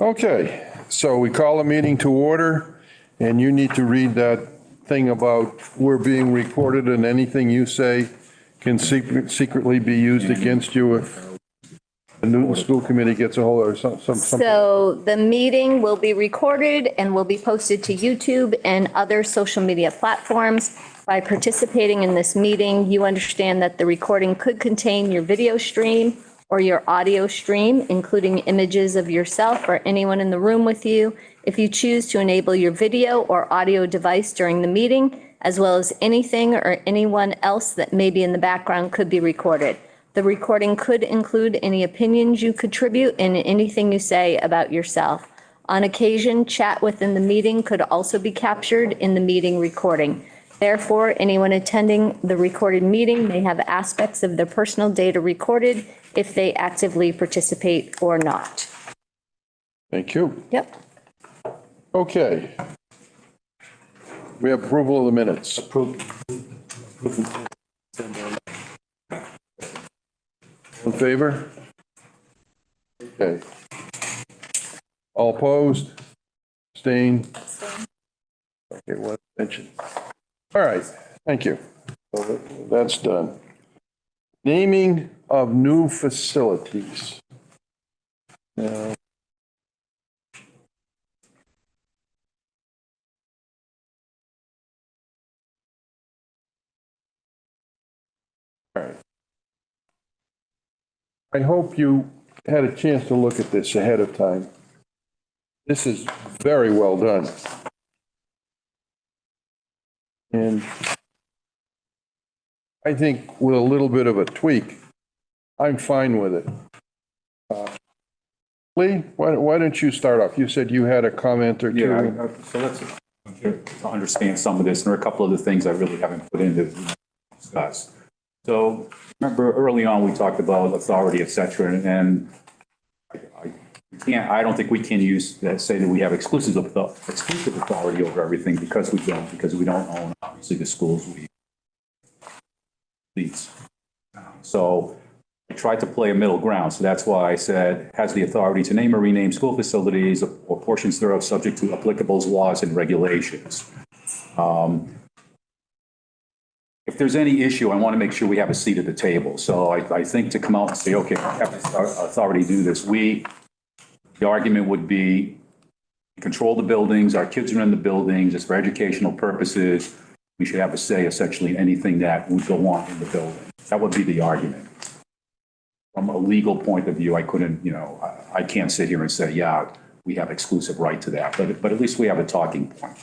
Okay, so we call a meeting to order, and you need to read that thing about we're being recorded and anything you say can secretly be used against you if the Newton School Committee gets a hold of something. So the meeting will be recorded and will be posted to YouTube and other social media platforms. By participating in this meeting, you understand that the recording could contain your video stream or your audio stream, including images of yourself or anyone in the room with you. If you choose to enable your video or audio device during the meeting, as well as anything or anyone else that may be in the background could be recorded. The recording could include any opinions you contribute and anything you say about yourself. On occasion, chat within the meeting could also be captured in the meeting recording. Therefore, anyone attending the recorded meeting may have aspects of their personal data recorded if they actively participate or not. Thank you. Yep. Okay. We have approval of the minutes. In favor? Okay. All opposed? Abstained? Okay, one abstention. All right, thank you. So that's done. Naming of new facilities. Now, all right. I hope you had a chance to look at this ahead of time. This is very well done. And I think with a little bit of a tweak, I'm fine with it. Lee, why don't you start off? You said you had a comment or two. Yeah, so let's understand some of this. There are a couple of the things I really haven't put in to discuss. So remember early on, we talked about authority, et cetera, and I don't think we can say that we have exclusive authority over everything because we don't own, obviously, the schools we lease. So I tried to play a middle ground. So that's why I said has the authority to name or rename school facilities or portions thereof subject to applicable laws and regulations. If there's any issue, I want to make sure we have a seat at the table. So I think to come out and say, okay, I have the authority to do this. The argument would be control the buildings. Our kids are in the buildings. It's for educational purposes. We should have a say essentially in anything that would go on in the building. That would be the argument. From a legal point of view, I couldn't, I can't sit here and say, yeah, we have exclusive right to that. But at least we have a talking point.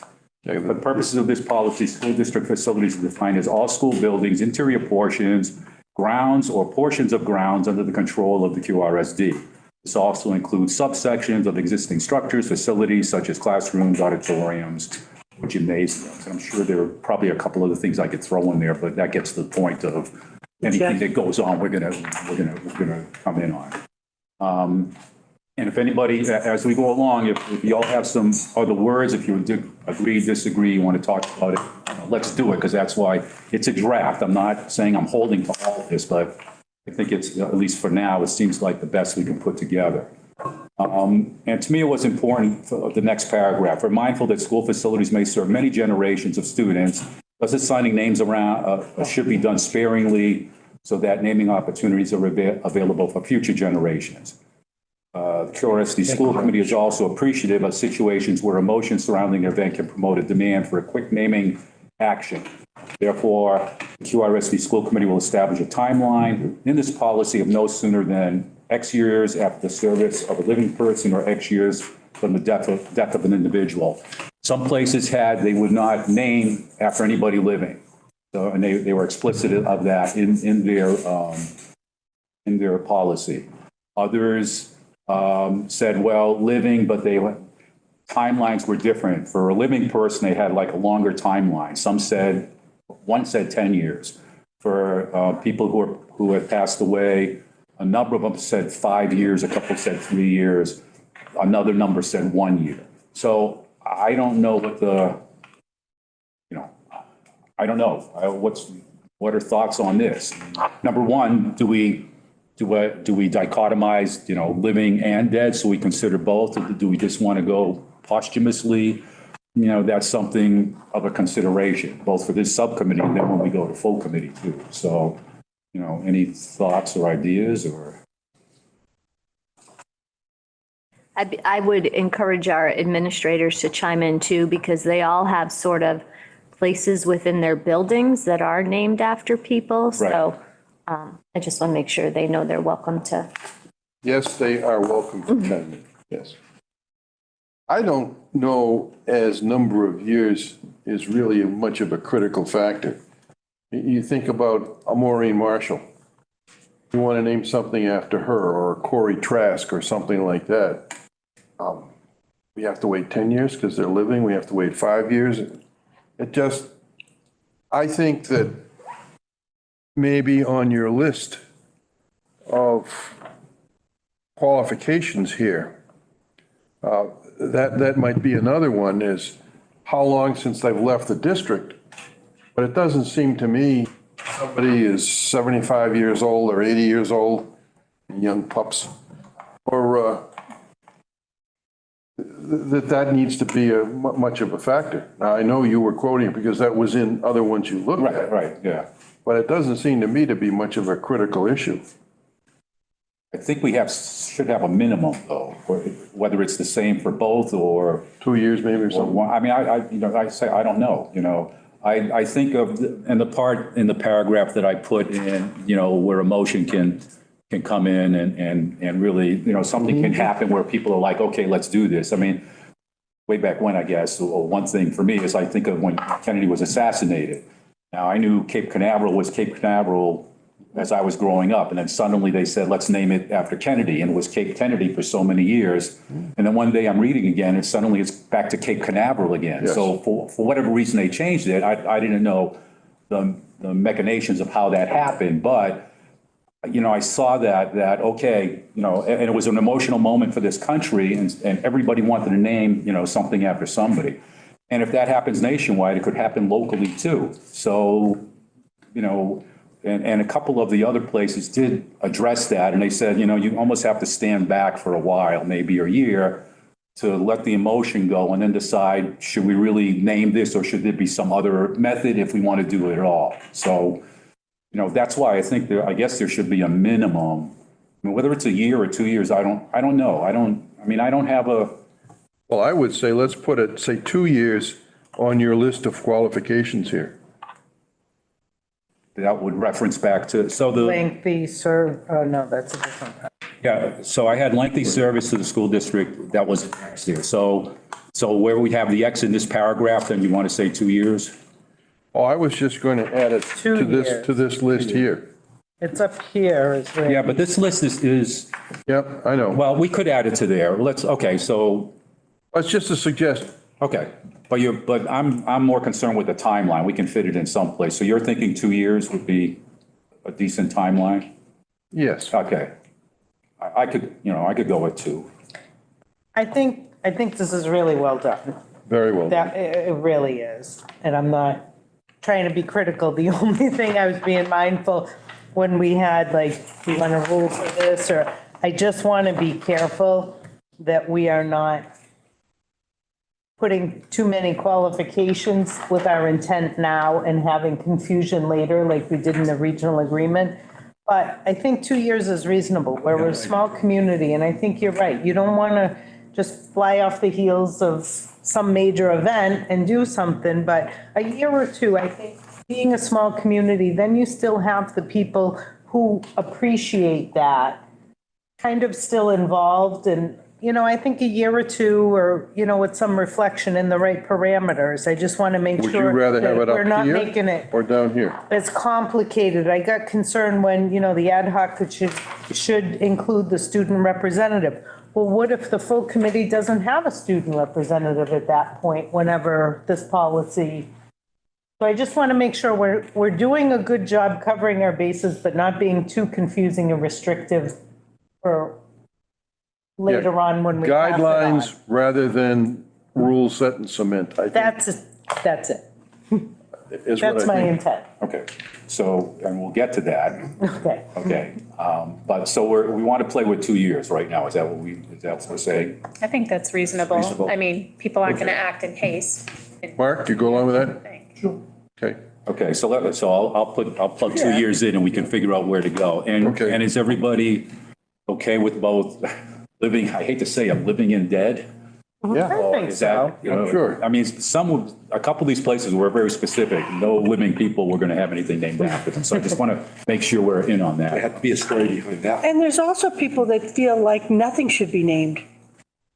For the purposes of this policy, school district facilities are defined as all school buildings, interior portions, grounds, or portions of grounds under the control of the QRSD. This also includes subsections of existing structures, facilities such as classrooms, auditoriums, or gymnasiums. And I'm sure there are probably a couple other things I could throw in there, but that gets to the point of anything that goes on, we're gonna come in on. And if anybody, as we go along, if you all have some other words, if you agree, disagree, you want to talk about it, let's do it, because that's why it's a draft. I'm not saying I'm holding to all of this, but I think it's, at least for now, it seems like the best we can put together. And to me, it was important for the next paragraph. We're mindful that school facilities may serve many generations of students. Thus, assigning names around should be done sparingly so that naming opportunities are available for future generations. The QRSD School Committee is also appreciative of situations where emotion surrounding an event can promote a demand for a quick naming action. Therefore, the QRSD School Committee will establish a timeline in this policy of no sooner than X years after the service of a living person or X years from the death of an individual. Some places they would not name after anybody living. So, and they were explicit of that in their policy. Others said, well, living, but timelines were different. For a living person, they had like a longer timeline. One said 10 years. For people who have passed away, a number of them said 5 years, a couple said 3 years, another number said 1 year. So I don't know I don't know. What are thoughts on this? Number one, do we do we dichotomize, living and dead, so we consider both? Or do we just want to go posthumously? That's something of a consideration, both for this subcommittee and then when we go to full committee too. So, any thoughts or ideas or? I would encourage our administrators to chime in too, because they all have sort of places within their buildings that are named after people. So I just want to make sure they know they're welcome to. Yes, they are welcome to attend, yes. I don't know as number of years is really much of a critical factor. You think about Maureen Marshall. You want to name something after her, or Corey Trask or something like that. We have to wait 10 years because they're living. We have to wait 5 years. I think that maybe on your list of qualifications here, that might be another one, is how long since they've left the district. But it doesn't seem to me somebody is 75 years old or 80 years old, young pups, or that needs to be much of a factor. Now, I know you were quoting because that was in other ones you looked at. Right, yeah. But it doesn't seem to me to be much of a critical issue. I think we should have a minimum though, whether it's the same for both or 2 years maybe or or something. one. I mean, I say, I don't know, I think of, and the part in the paragraph that I put in, where a motion can come in and really, something can happen where people are like, okay, let's do this. I mean, way back when, I guess, one thing for me is I think of when Kennedy was assassinated. Now, I knew Cape Canaveral was Cape Canaveral as I was growing up, and then suddenly they said, let's name it after Kennedy, and it was Cape Kennedy for so many years. And then one day I'm reading again, and suddenly it's back to Cape Canaveral again. Yes. So for whatever reason they changed it, I didn't know the machinations of how that happened, but I saw that, okay, and it was an emotional moment for this country, and everybody wanted to name, something after somebody. And if that happens nationwide, it could happen locally too. So, and a couple of the other places did address that, and they said, you almost have to stand back for a while, maybe a year, to let the emotion go and then decide, should we really name this or should there be some other method if we want to do it at all? So, that's why I think I guess there should be a minimum. I mean, whether it's a year or 2 years, I don't know. I don't have a. Well, I would say let's put it, say 2 years on your list of qualifications here. That would reference back to, Lengthy no, that's a different. yeah, so I had lengthy service to the school district, that was X there. So where we have the X in this paragraph, then you want to say 2 years? Oh, I was just going to add it 2 to this list here. It's up here is where. Yeah, but this list is, Yep, I know. well, we could add it to there. So, It's just a suggestion. okay. But I'm more concerned with the timeline. We can fit it in someplace. So you're thinking 2 years would be a decent timeline? Yes. Okay. I could go with 2. I think this is really well done. Very well. That, it really is. And I'm not trying to be critical. The only thing I was being mindful when we had we want to rule for this, or I just want to be careful that we are not putting too many qualifications with our intent now and having confusion later like we did in the regional agreement. But I think 2 years is reasonable. We're a small community, and I think you're right. You don't want to just fly off the heels of some major event and do something, but a year or two, I think, being a small community, then you still have the people who appreciate that kind of still involved. And, I think a year or two, or, with some reflection in the right parameters. I just want to make Would you sure rather have that it we're up not here making it. or down here? It's complicated. I got concerned when, the ad hoc should include the student representative. Well, what if the full committee doesn't have a student representative at that point, whenever this policy? So I just want to make sure we're doing a good job covering our bases, but not being too confusing and restrictive for later on when we pass it on. Guidelines rather than rules set in cement, I think. That's it. is what I That's my think. intent. Okay, so, and we'll get to that. Okay. Okay, but so we want to play with 2 years right now. Is that what we're saying? I think that's reasonable. Reasonable. I mean, people aren't going to act in haste. Mark, you go along with I that? think. Okay. Okay, so I'll plug 2 years in and we can figure out where to go. Okay. And is everybody okay with both living, I hate to say it, living and dead? Yeah, I think Is that, so. you know, Sure. I mean, a couple of these places were very specific. No living people were going to have anything named after them. So I just want to make sure we're in on There that. had to be a story behind that. And there's also people that feel like nothing should be named.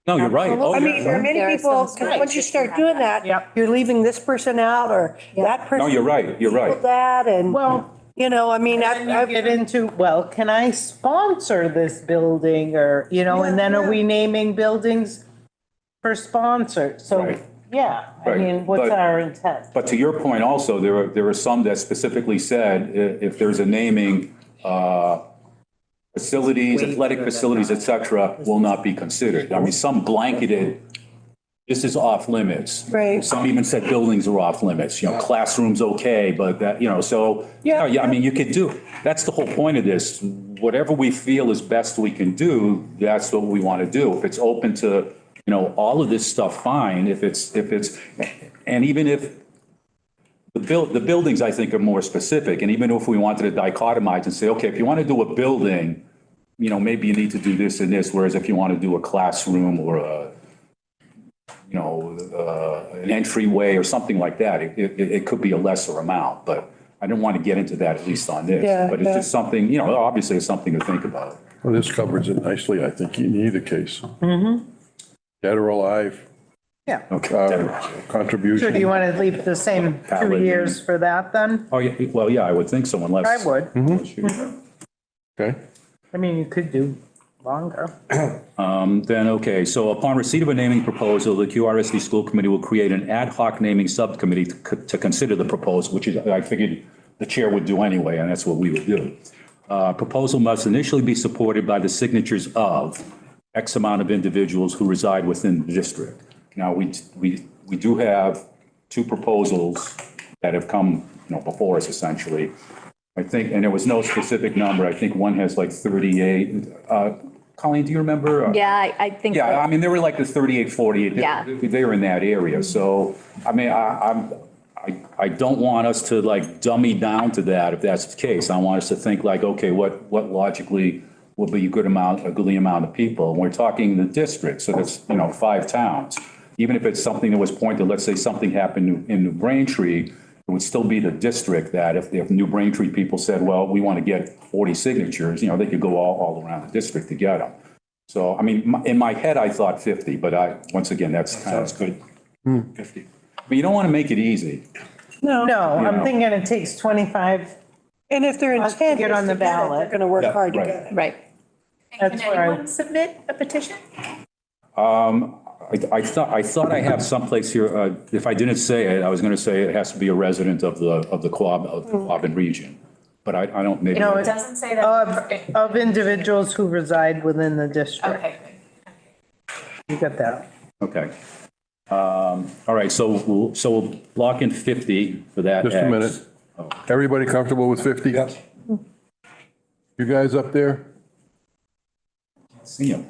No, you're right. Oh, I mean, yeah. there are many There are people, some 'cause once you start doing that, Yep. you're leaving this person out or that person. No, you're right. You're right. That and, Well, you know, I mean, and you I've, get into, well, can I sponsor this building or, you know, and then are we naming buildings for sponsor? So, Right. yeah, I Right. mean, what's But- our intent? But to your point also, there are some that specifically said if there's a naming, facilities, athletic facilities, et cetera, will not be considered. I mean, some blanketed, this is off limits. Right. Some even said buildings are off limits, you know, classrooms okay, but that, you know, so, Yeah. yeah, I mean, you could do, that's the whole point of this. Whatever we feel is best we can do, that's what we want to do. If it's open to, you know, all of this stuff, fine. If it's, and even if the buildings, I think, are more specific. And even if we wanted to dichotomize and say, okay, if you want to do a building, you know, maybe you need to do this and this. Whereas if you want to do a classroom or you know, an entryway or something like that, it could be a lesser amount. But I didn't want to get into that, at least on this. Yeah, But it's yeah. just something, you know, obviously it's something to think about. well, this covers it nicely, I think, in either case. Dead or alive, Yeah. Okay. contribution. So do you want to leave the same 2 years for that then? Oh, yeah, well, yeah, I would think so unless. I would. Okay, I mean, you could do longer. Then, okay, so upon receipt of a naming proposal, the QRSD School Committee will create an ad hoc naming subcommittee to consider the proposal, which is, I figured the chair would do anyway, and that's what we would do. Proposal must initially be supported by the signatures of X amount of individuals who reside within the district. Now, we do have 2 proposals that have come, you know, before us essentially. I think, and there was no specific number. I think one has like 38. Colleen, do you remember? Yeah, I think. Yeah, I mean, they were like the 38, 48. Yeah. They were in that area. So, I mean, I don't want us to like dummy down to that if that's the case. I want us to think like, okay, what logically would be a goodly amount of people? And we're talking the district, so that's, you know, 5 towns. Even if it's something that was pointed, let's say something happened in New Braintree, it would still be the district that if New Braintree people said, well, we want to get 40 signatures, you know, they could go all around the district to get them. So, I mean, in my head, I thought 50, but once again, that's kind of. Sounds good. 50. But you don't want to make it easy. no. No, I'm know. thinking it takes 25. And if their Us to intent get is on the to get it, ballot. they're going to work Yeah, hard to right. get it. Right. That's Can where I- anyone submit a petition? I thought I have someplace here, if I didn't say it, I was going to say it has to be a resident of the Quabbin region. But I don't, maybe. No, It doesn't say that. Of individuals who reside within the district. Okay, good. You got that. Okay. All right, so we'll block in 50 for that. just a X. minute. Everybody comfortable with 50? Yes. You guys up there? See him.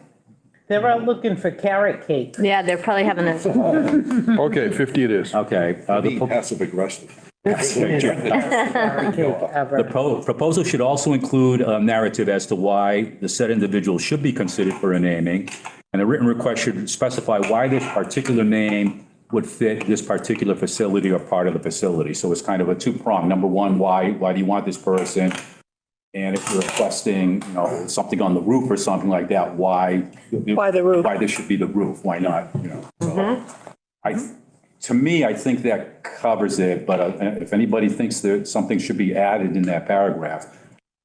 They're out looking for carrot cake. Yeah, they're probably having a, Okay, 50 it is. Okay. Be passive aggressive. Carrot cake ever. Proposal should also include a narrative as to why the said individual should be considered for a naming, and a written request should specify why this particular name would fit this particular facility or part of the facility. So it's kind of a 2-prong. Number one, why do you want this person? And if you're requesting, you know, something on the roof or something like that, why? Why the roof? Why this should be the roof? Why not? You know. So to me, I think that covers it. But if anybody thinks that something should be added in that paragraph,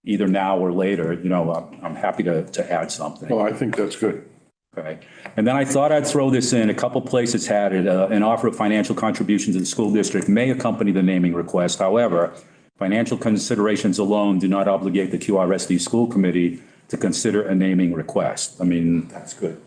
either now or later, you know, I'm happy to add something. Oh, I think that's good. Okay. And then I thought I'd throw this in. A couple places had it. An offer of financial contribution to the school district may accompany the naming request. However, financial considerations alone do not obligate the QRSD school committee to consider a naming request. I mean, That's good.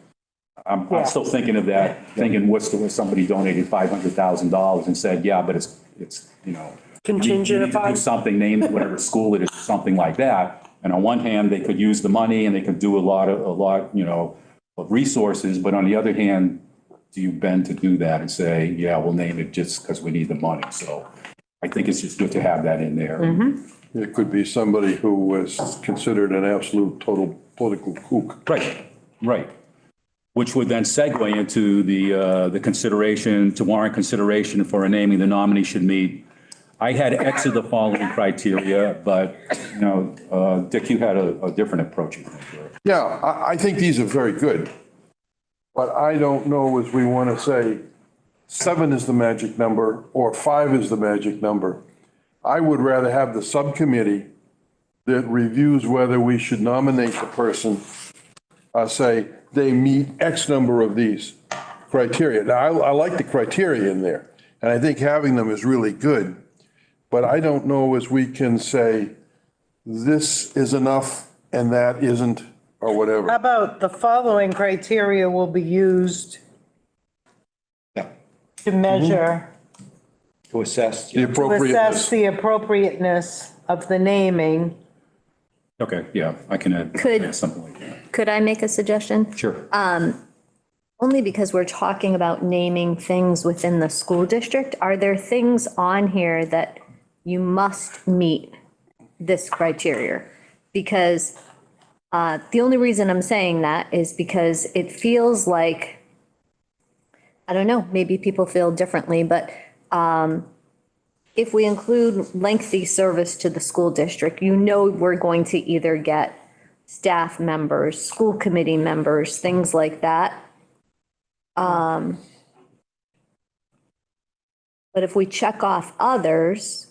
I'm still thinking of that, thinking Worcester, where somebody donated $500,000 and said, yeah, but it's, you know. Contingent you need to upon- do something, name it whatever school it is, something like that. And on one hand, they could use the money and they could do a lot, you know, of resources. But on the other hand, do you bend to do that and say, yeah, we'll name it just because we need the money? So I think it's just good to have that in there. It could be somebody who was considered an absolute total political kook. Right. Which would then segue into the consideration, to warrant consideration for a naming the nominee should meet. I had X of the following criteria, but, you know, Dick, you had a different approach. I think. Yeah, I think these are very good. But I don't know if we want to say 7 is the magic number or 5 is the magic number. I would rather have the subcommittee that reviews whether we should nominate the person, say they meet X number of these criteria. Now, I like the criteria in there, and I think having them is really good. But I don't know as we can say, this is enough and that isn't, or How whatever. about the following criteria will be used Yeah, to measure, to assess. The to assess appropriateness. the appropriateness of the naming. Okay, yeah, I can add something like that. Could I make a suggestion? Sure. Only because we're talking about naming things within the school district. Are there things on here that you must meet this criteria? Because the only reason I'm saying that is because it feels like, I don't know, maybe people feel differently, but if we include lengthy service to the school district, you know we're going to either get staff members, school committee members, things like that. But if we check off others,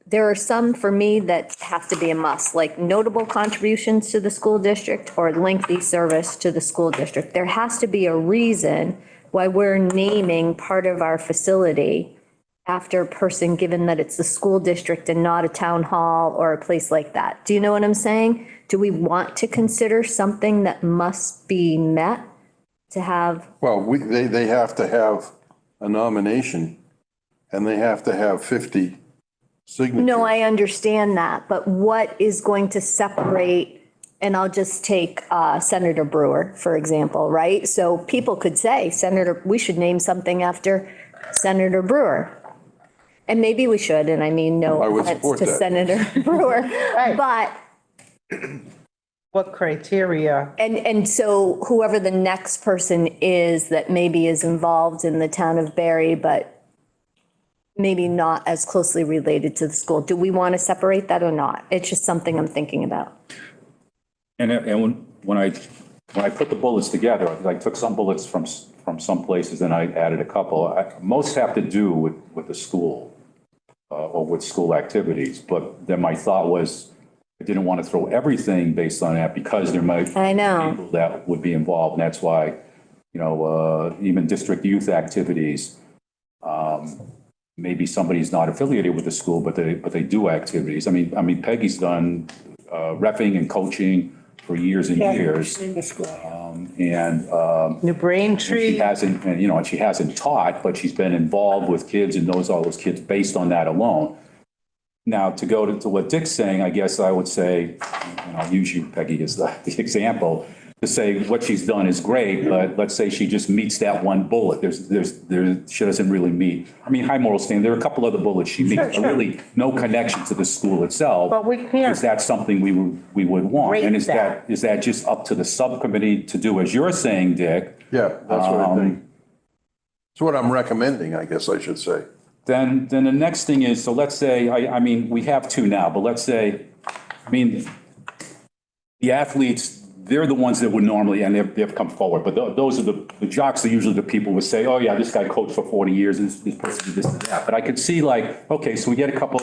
there are some for me that have to be a must, like notable contributions to the school district or lengthy service to the school district. There has to be a reason why we're naming part of our facility after a person, given that it's the school district and not a town hall or a place like that. Do you know what I'm saying? Do we want to consider something that must be met to have? Well, they have to have a nomination and they have to have 50 signatures. No, I understand that, but what is going to separate, and I'll just take Senator Brewer, for example, right? So people could say, we should name something after Senator Brewer. And maybe we should, and I mean, no I would offense support to that. Senator Brewer, but, What criteria? and so whoever the next person is that maybe is involved in the town of Barry, but maybe not as closely related to the school. Do we want to separate that or not? It's just something I'm thinking about. And when I put the bullets together, I took some bullets from some places and I added a couple. Most have to do with the school or with school activities. But then my thought was, I didn't want to throw everything based on that because there might be I know. people that would be involved. And that's why, you know, even district youth activities, maybe somebody's not affiliated with the school, but they do activities. I mean, Peggy's done reffing and coaching for years and years. New Braintree? She hasn't, and, you know, and she hasn't taught, but she's been involved with kids and knows all those kids based on that alone. Now, to go to what Dick's saying, I guess I would say, and I'll use you, Peggy, as the example, to say what she's done is great, but let's say she just meets that one bullet. She doesn't really meet, I mean, high moral standard, there are a couple other bullets she meets, but really no connection to the school itself. But we can't Is that something we would want? rate And is that. that just up to the subcommittee to do, as you're saying, Dick? Yeah, that's what I think. It's what I'm recommending, I guess I should say. Then the next thing is, so let's say, I mean, we have two now, but let's say, I mean, the athletes, they're the ones that would normally, and they've come forward, but those are the jocks are usually the people who say, oh yeah, this guy coached for 40 years, and this person did this and that. But I could see like, okay, so we get a couple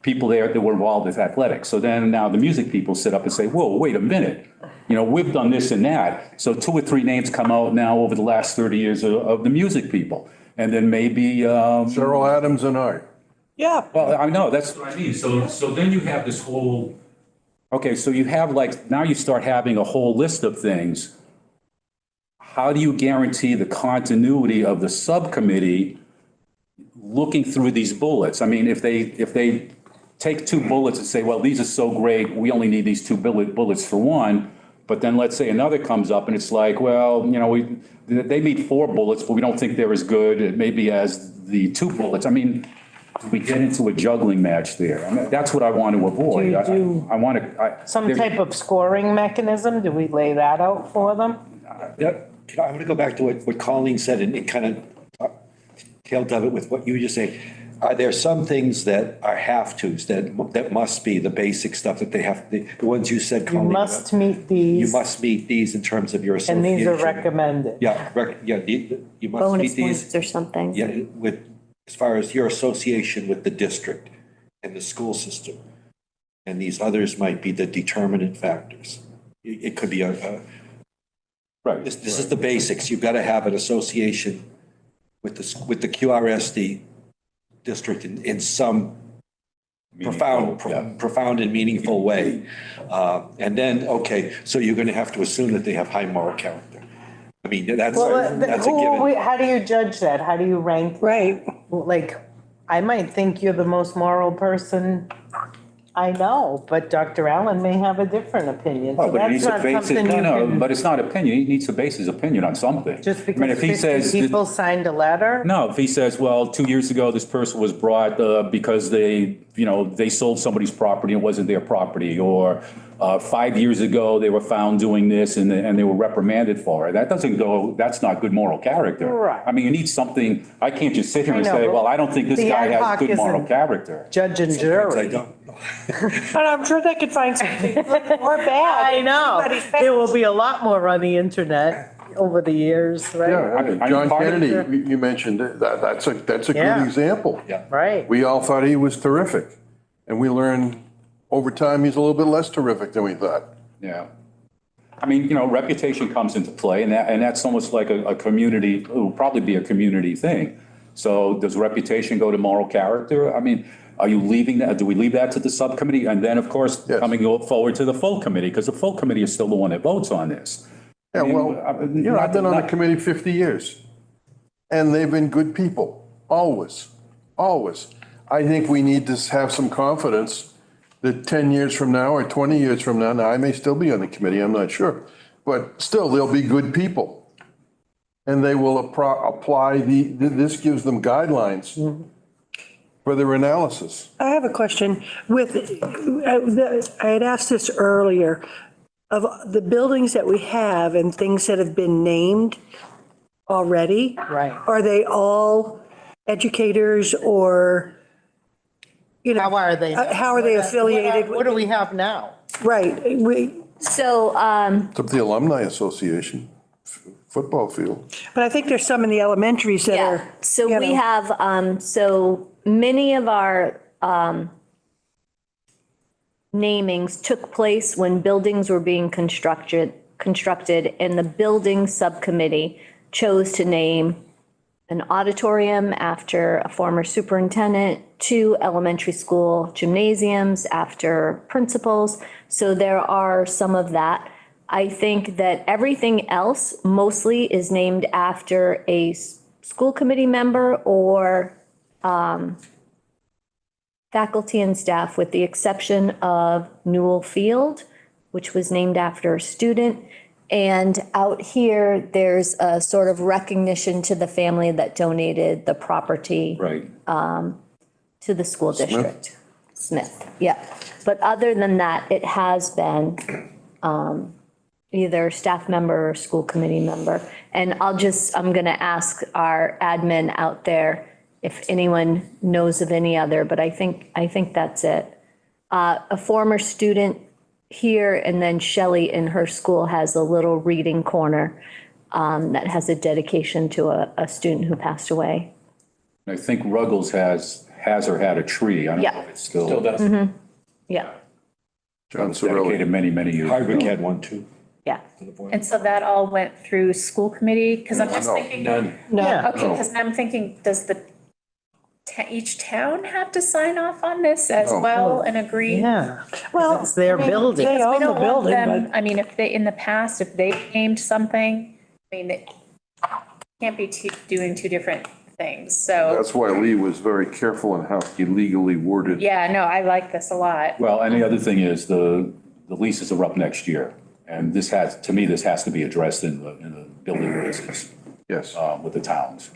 people there that were involved with athletics. So then now the music people sit up and say, whoa, wait a minute. You know, we've done this and that. So 2 or 3 names come out now over the last 30 years of the music people. And then maybe, Cheryl Adams and I. Yeah. well, I know, that's what I mean. So then you have this whole Okay, so you have like, now you start having a whole list of things. How do you guarantee the continuity of the subcommittee looking through these bullets? I mean, if they take two bullets and say, well, these are so great, we only need these two bullets for one, but then let's say another comes up and it's like, well, you know, they need four bullets, but we don't think they're as good maybe as the two bullets. I mean, we get into a juggling match there. I mean, that's what I want to avoid. I want to. Some type of scoring mechanism, do we lay that out for them? Yep. I'm going to go back to what Colleen said and kind of tailed of it with what you just say. Are there some things that are have-tos that must be the basic stuff that they have, the ones you said, You Colleen? must meet You these, must meet these in terms of your and association. these are recommended. Yeah, you must Bonus meet these. points or something. Yeah, as far as your association with the district and the school system. And these others might be the determinant factors. It could be Right. this is the basics. You've got to have an association with the QRSD district in some profound and meaningful way. And then, okay, so you're going to have to assume that they have high moral character. I mean, that's a given. How do you judge that? How do you rank? Right. Like, I might think you're the most moral person I know, but Dr. Allen may have a different opinion. Oh, So but he that's needs to not base it, something you no, can, but it's not opinion. He needs to base his opinion on something. just I mean, because if he 50 says, people signed a letter? no, if he says, well, 2 years ago, this person was brought because they sold somebody's property and it wasn't their property, or 5 years ago, they were found doing this and they were reprimanded for it. That's not good moral character. Right. I mean, you need something, I can't just sit here and I know, say, but well, I don't think this the guy ad has hoc good moral isn't- character. Judge and I jury. don't. And I'm sure they could find something good or bad. I know. Anybody's There will be a lot more on the internet over the years, right? Yeah, John part of Kennedy, you mentioned that's a Yeah. good example. Yeah. Right. We all thought he was terrific, and we learned over time he's a little bit less terrific than we thought. Yeah. I mean, reputation comes into play, and that's almost like a community, it will probably be a community thing. So does reputation go to moral character? I mean, are you leaving that, do we leave that to the subcommittee? And then, of course, Yes. coming forward to the full committee, because the full committee is still the one that votes on this. Yeah, well, I've been on the committee 50 years, and they've been good people, always, always. I think we need to have some confidence that 10 years from now or 20 years from now I may still be on the committee, I'm not sure, but still, they'll be good people. And they will apply this gives them guidelines for their analysis. I have a question I had asked this earlier, of the buildings that we have and things that have been named already. Right. Are they all educators or, How are they? how are they affiliated? What do we have now? Right, So, It's up to the Alumni Association, football field. but I think there's some in the elementaries that yeah, are. so you we know, have, so many of our namings took place when buildings were being constructed, and the building subcommittee chose to name an auditorium after a former superintendent, 2 elementary school gymnasiums after principals. So there are some of that. I think that everything else mostly is named after a school committee member or faculty and staff, with the exception of Newell Field, which was named after a student. And out here, there's a sort of recognition to the family that donated the property Right. to the school district. Smith, yeah. But other than that, it has been either staff member or school committee member. And I'm going to ask our admin out there if anyone knows of any other, but I think that's it. A former student here, and then Shelley in her school has a little reading corner that has a dedication to a student who passed away. I think Ruggles has or had a tree. I don't know Yeah. if it's still Still does. Yeah, John dedicated Cirilli. many, many years Hardwick ago. had one too. yeah. And so that all went through school committee? Because I'm just No. thinking. None. Yeah. Okay, because I'm thinking, does the each town have to sign off on this as No. well and agree? Yeah. Well, It's their I mean, building. They We own the don't want building, them, but I mean, if they, in the past, if they named something, I mean, it can't be doing two different things, so, That's why Lee was very careful in how he legally worded. yeah, no, I like this a lot. Well, and the other thing is the leases are up next year. And this has, to me, this has to be addressed in the building leases Yes, with the towns.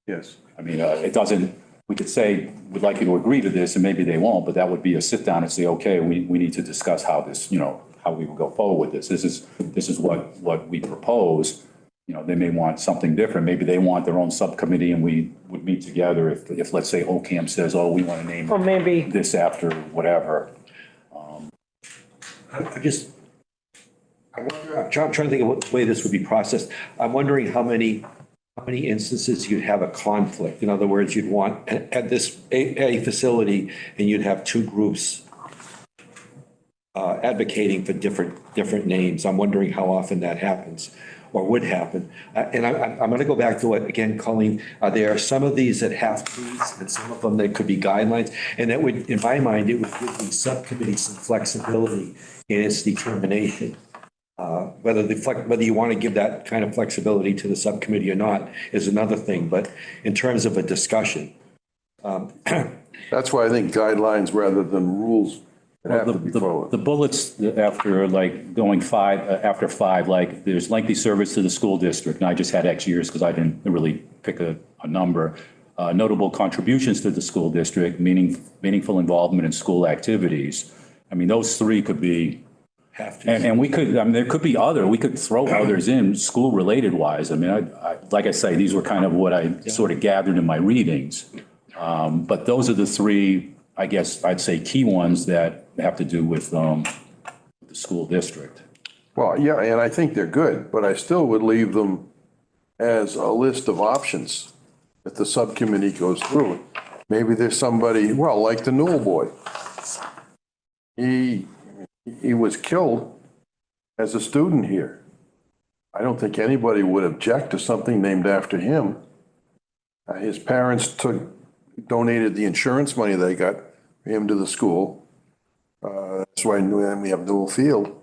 yes. I mean, it doesn't, we could say, we'd like you to agree to this, and maybe they won't, but that would be a sit down and say, okay, we need to discuss how this, how we will go forward with this. This is what we propose. They may want something different. Maybe they want their own subcommittee and we would meet together if let's say OCAM says, oh, we want to name Or maybe, this after whatever. I'm trying to think of what way this would be processed. I'm wondering how many instances you'd have a conflict. In other words, you'd want at this a facility and you'd have two groups advocating for different names. I'm wondering how often that happens or would happen. And I'm going to go back to what, again, Colleen, there are some of these that have to, and some of them that could be guidelines. And that would, in my mind, it would give the subcommittee some flexibility in its determination. Whether you want to give that kind of flexibility to the subcommittee or not is another thing. But in terms of a discussion, That's why I think guidelines rather than rules have to be followed. The bullets after like going after five, like there's lengthy service to the school district. And I just had X years because I didn't really pick a number. Notable contributions to the school district, meaningful involvement in school activities. I mean, those three could be. have to. And we could, I mean, there could be we could throw others in school related wise. I mean, I like I say, these were kind of what I sort of gathered in my readings. But those are the three, I guess I'd say key ones that have to do with the school district. Well, yeah, and I think they're good, but I still would leave them as a list of options that the subcommittee goes through. Maybe there's somebody, well, like the Newell boy. He was killed as a student here. I don't think anybody would object to something named after him. His parents donated the insurance money they got for him to the school. That's why we have Newell Field.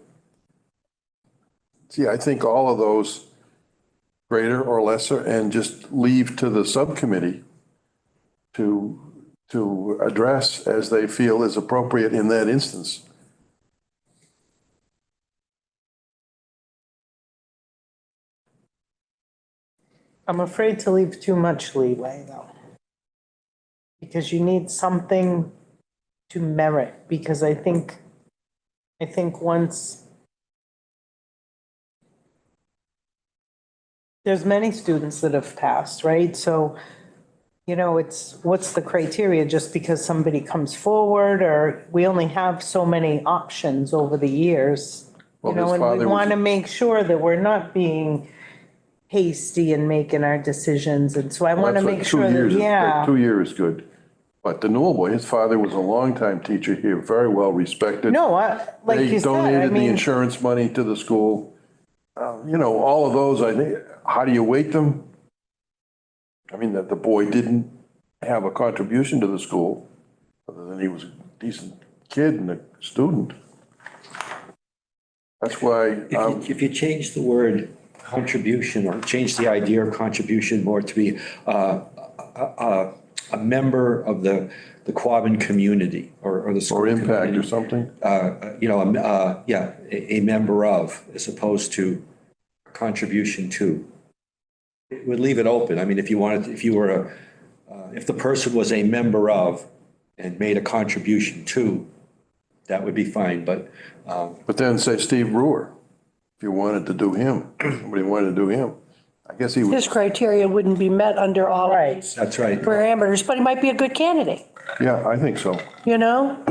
See, I think all of those, greater or lesser, and just leave to the subcommittee to address as they feel is appropriate in that instance. I'm afraid to leave too much leeway though. Because you need something to merit, because I think once there's many students that have passed, right? So, it's, what's the criteria? Just because somebody comes forward, or we only have so many options over the years? Well, his And father we was- want to make sure that we're not being hasty in making our decisions. And so I want to That's what make sure 2 years that, is- yeah. 2 years is good. But the Newell boy, his father was a longtime teacher here, very well respected. No, like They you said, I donated the mean, insurance money to the school. All of those, I think, how do you weight them? I mean, that the boy didn't have a contribution to the school, other than he was a decent kid and a student. That's why, If you change the word contribution or change the idea of contribution more to be a member of the Quabbin community or the school or impact or community, something. a member of, as opposed to a contribution to. It would leave it open. I mean, if the person was a member of and made a contribution to, that would be fine, but. But then say Steve Brewer, if you wanted to do him, somebody wanted to do him. I guess he his was, criteria wouldn't be met under all of right. these That's right. parameters, but he might be a good candidate, yeah, I think so. Well,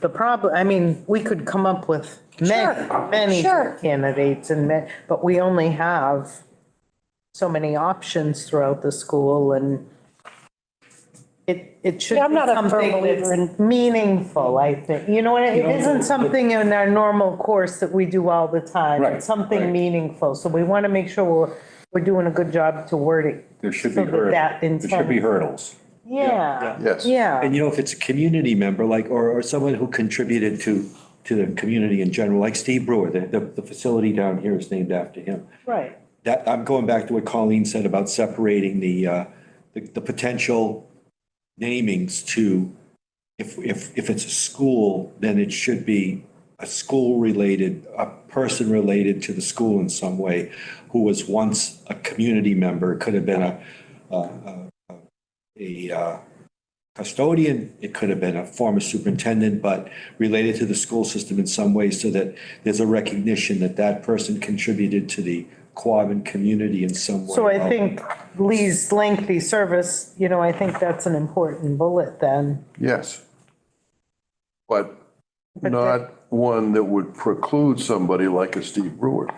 the problem, I mean, we could come up with many Sure. candidates but we only have so many options throughout the school, and it should Yeah, I'm be not a firm something believer that's meaningful, I think. It isn't something in our normal course that we do all the time. Right, It's something right. meaningful. So we want to make sure we're doing a good job to word it. There should so be that hurdles. There should be intent- hurdles. Yeah. Yes. Yeah. And if it's a community member, like, or someone who contributed to the community in general, like Steve Brewer, the facility down here is named after him. Right. That, I'm going back to what Colleen said about separating the potential namings to, if it's a school, then it should be a school-related, a person related to the school in some way, who was once a community member. It could have been a custodian, it could have been a former superintendent, but related to the school system in some way, so that there's a recognition that that person contributed to the Quabbin community in some way. So I think Lee's lengthy service, I think that's an important bullet then. Yes. But not one that would preclude somebody like a Steve Brewer.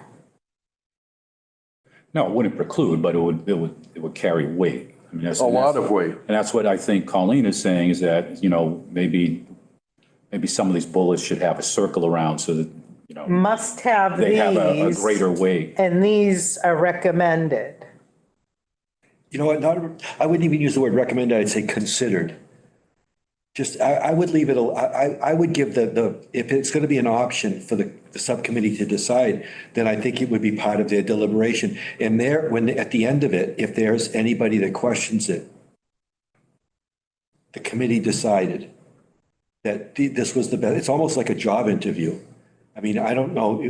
No, it wouldn't preclude, but it would carry weight. I mean, A lot of weight. And that's what I think Colleen is saying, is that, maybe some of these bullets should have a circle around so that, Must have they have a these, greater weight. and these are recommended. You know what, I wouldn't even use the word recommended, I'd say considered. Just, I would leave it, I would give if it's going to be an option for the subcommittee to decide, then I think it would be part of their deliberation. And at the end of it, if there's anybody that questions it, the committee decided that this was the best. It's almost like a job interview. I mean, I don't know,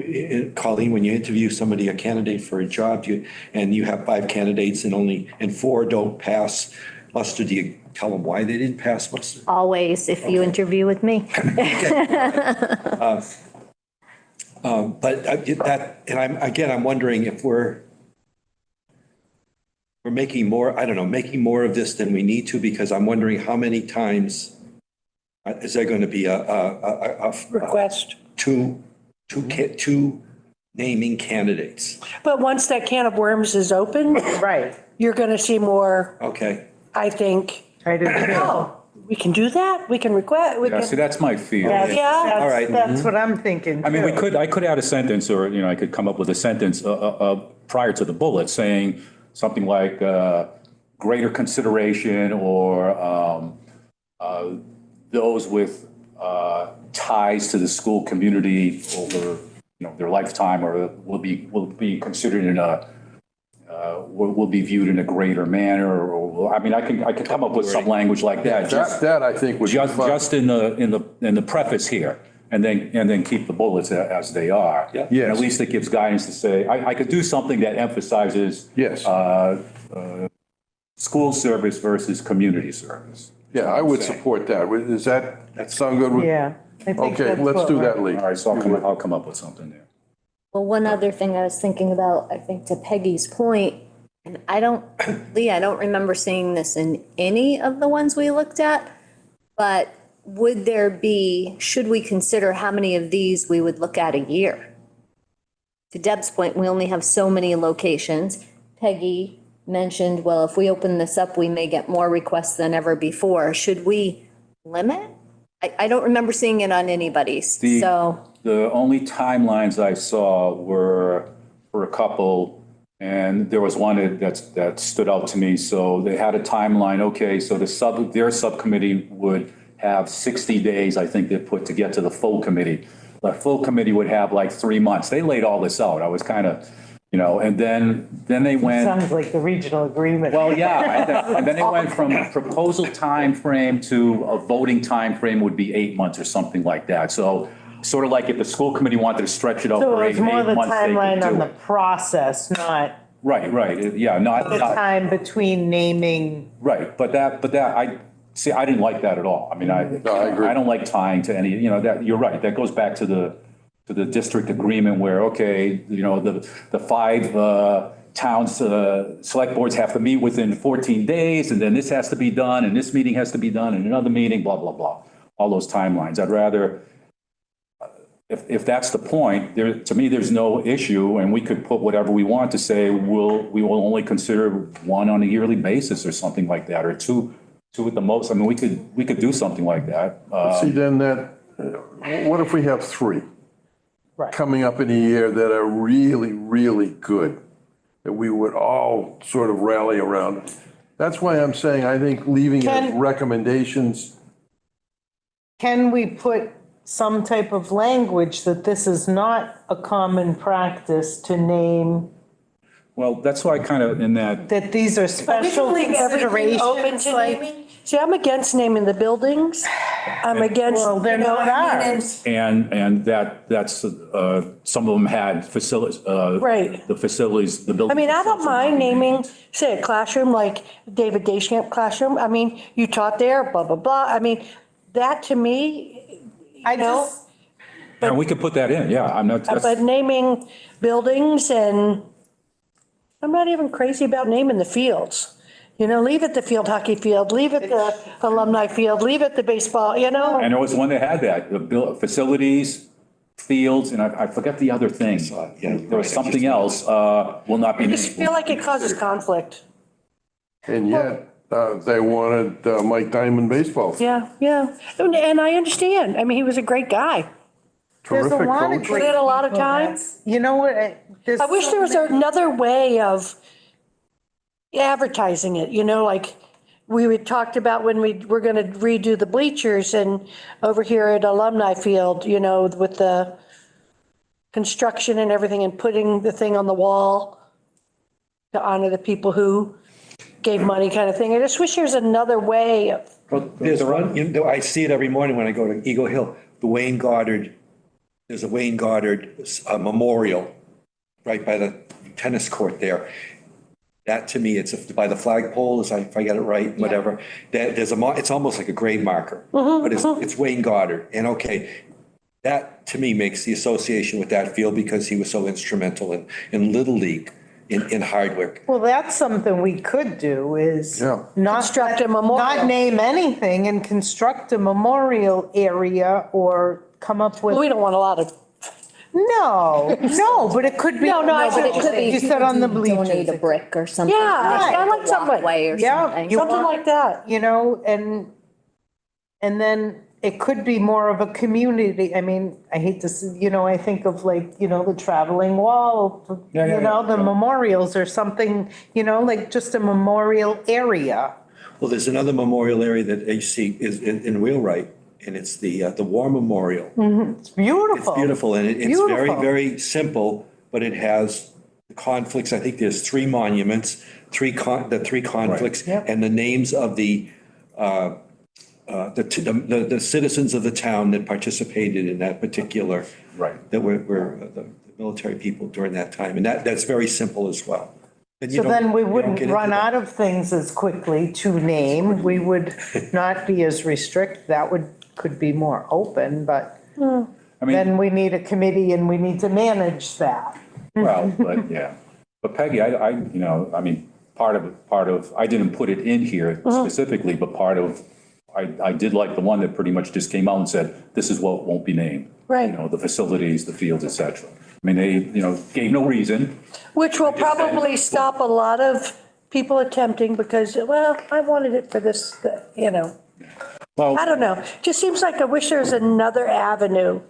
Colleen, when you interview somebody, a candidate for a job, and you have 5 candidates and 4 don't pass muster, do you tell them why they didn't pass muster? Always, if you interview with me. But I'm wondering if we're making more of this than we need to, because I'm wondering how many times is there going to be a Request. two naming candidates? But once that can of worms is open, Right. you're going to see more, Okay. I think, I do too. oh, we can do that? We can request, we Yeah, see, can, that's my fear. Yeah. All right. That's what I'm thinking I mean, too. I could add a sentence, or, I could come up with a sentence prior to the bullet saying something like greater consideration, or those with ties to the school community over, their lifetime, or will be considered will be viewed in a greater manner, or, I mean, I can come up with some language like that. That I think would be fine. Just in the preface here, and then keep the bullets as they are. Yeah. And at least it gives guidance to say, I could do something that emphasizes Yes. school service versus community service. Yeah, I would support that. Does that sound good? Yeah. I think Okay, that's let's what do we're- that, Lee. All right, so I'll come up with something there. Well, one other thing I was thinking about, I think to Peggy's point, and Lee, I don't remember seeing this in any of the ones we looked at, but should we consider how many of these we would look at a year? To Deb's point, we only have so many locations. Peggy mentioned, well, if we open this up, we may get more requests than ever before. Should we limit? I don't remember seeing it on anybody's, so. The only timelines I saw were for a couple, and there was one that stood out to me. So they had a timeline. Okay, so their subcommittee would have 60 days, I think they put, to get to the full committee. The full committee would have like 3 months. They laid all this out. I was kind of, and then they went. Sounds like the regional agreement. Well, yeah, and then they went from proposal time frame to a voting time frame would be 8 months or something like that. So sort of like if the school committee wanted to stretch it out So for it's eight more the months, they timeline could on do the it. process, not Right, yeah, the not, time between naming. right, but that, I didn't like that at all. I mean, I agree. I don't like tying to any, that, you're right, that goes back to the district agreement where, okay, the 5 towns, select boards have to meet within 14 days, and then this has to be done, and this meeting has to be done, and another meeting, blah, blah, blah. All those timelines. I'd rather, if that's the point, to me, there's no issue, and we could put whatever we want to say, we will only consider 1 on a yearly basis or something like that, or two at the most. I mean, we could do something like that. See, then what if we have 3? Right. Coming up in a year that are really, really good, that we would all sort of rally around. That's why I'm saying I think leaving it as Can- recommendations. Can we put some type of language that this is not a common practice to name, Well, that's why I kind of, in that, that these are We special can leave everything open considerations, to like, naming. See, I'm against naming the buildings. I'm against. well, they're you know, not I mean, ours. and that's, some of them had facilities, Right. the facilities, the I building. mean, I don't mind naming, say, a classroom like David Deschamps classroom. I mean, you taught there, blah, blah, blah. I mean, that to me, I you know, just, And we could put that in, yeah, I'm not, but that's, naming buildings and I'm not even crazy about naming the fields. You know, leave it the field hockey field, leave it the alumni field, leave it the baseball, you know? and there was one that had that, the facilities, fields, and I forget the other thing. yeah, There was right, something else, will not be. I just feel like it causes conflict. And yet, they wanted Mike Diamond baseball. Yeah, yeah. And I understand. I mean, he was a great guy. there's a Terrific lot of coach. great Put in a lot of people time. that's- You know what? I wish there was another way of advertising it, you know, like we had talked about when we were going to redo the bleachers and over here at Alumni Field, you know, with the construction and everything and putting the thing on the wall to honor the people who gave money kind of thing. I just wish there's another way of, There's one, you know, I see it every morning when I go to Eagle Hill, the Wayne Goddard, there's a Wayne Goddard memorial right by the tennis court there. That to me, it's by the flagpole, if I get it right, whatever. There's it's almost like a grave marker, but it's Wayne Goddard. And okay, that to me makes the association with that field because he was so instrumental in Little League in Hardwick. Well, that's something we could do is Yeah. not. Construct a memorial. Not name anything and construct a memorial area or come up with. we don't want a lot of, No, but it could be. No, I But it could be. You said on the Donate a bleachers. brick or something. Yeah, I like a something. walkway or Yeah, something. you something want- like that. You know, and then it could be more of a community. I mean, I hate to, you know, I think of like, you know, the traveling wall, Yeah, yeah, you know, yeah. the memorials or something, you know, like just a memorial area. Well, there's another memorial area that you see is in Wheelwright, and it's the War Memorial. It's beautiful. It's beautiful, and it's very, Beautiful. very simple, but it has conflicts. I think there's three monuments, three conflicts, Yep. and the names of the citizens of the town that participated in that particular. Right. That were the military people during that time, and that's very simple as well. And you So don't- then we you don't wouldn't get into run that. out of things as quickly to name. We would not be as strict. That could be more open, but I mean, then we need a committee and we need to manage that. well, but yeah, but Peggy, I, you know, I mean, part of, I didn't put it in here specifically, but part of, I did like the one that pretty much just came out and said, this is what won't be named. Right. You know, the facilities, the fields, et cetera. I mean, they, you know, gave no reason. Which will probably stop a lot of people attempting because, well, I wanted it for this, you know. Well, I don't know. Just seems like I wish there was another avenue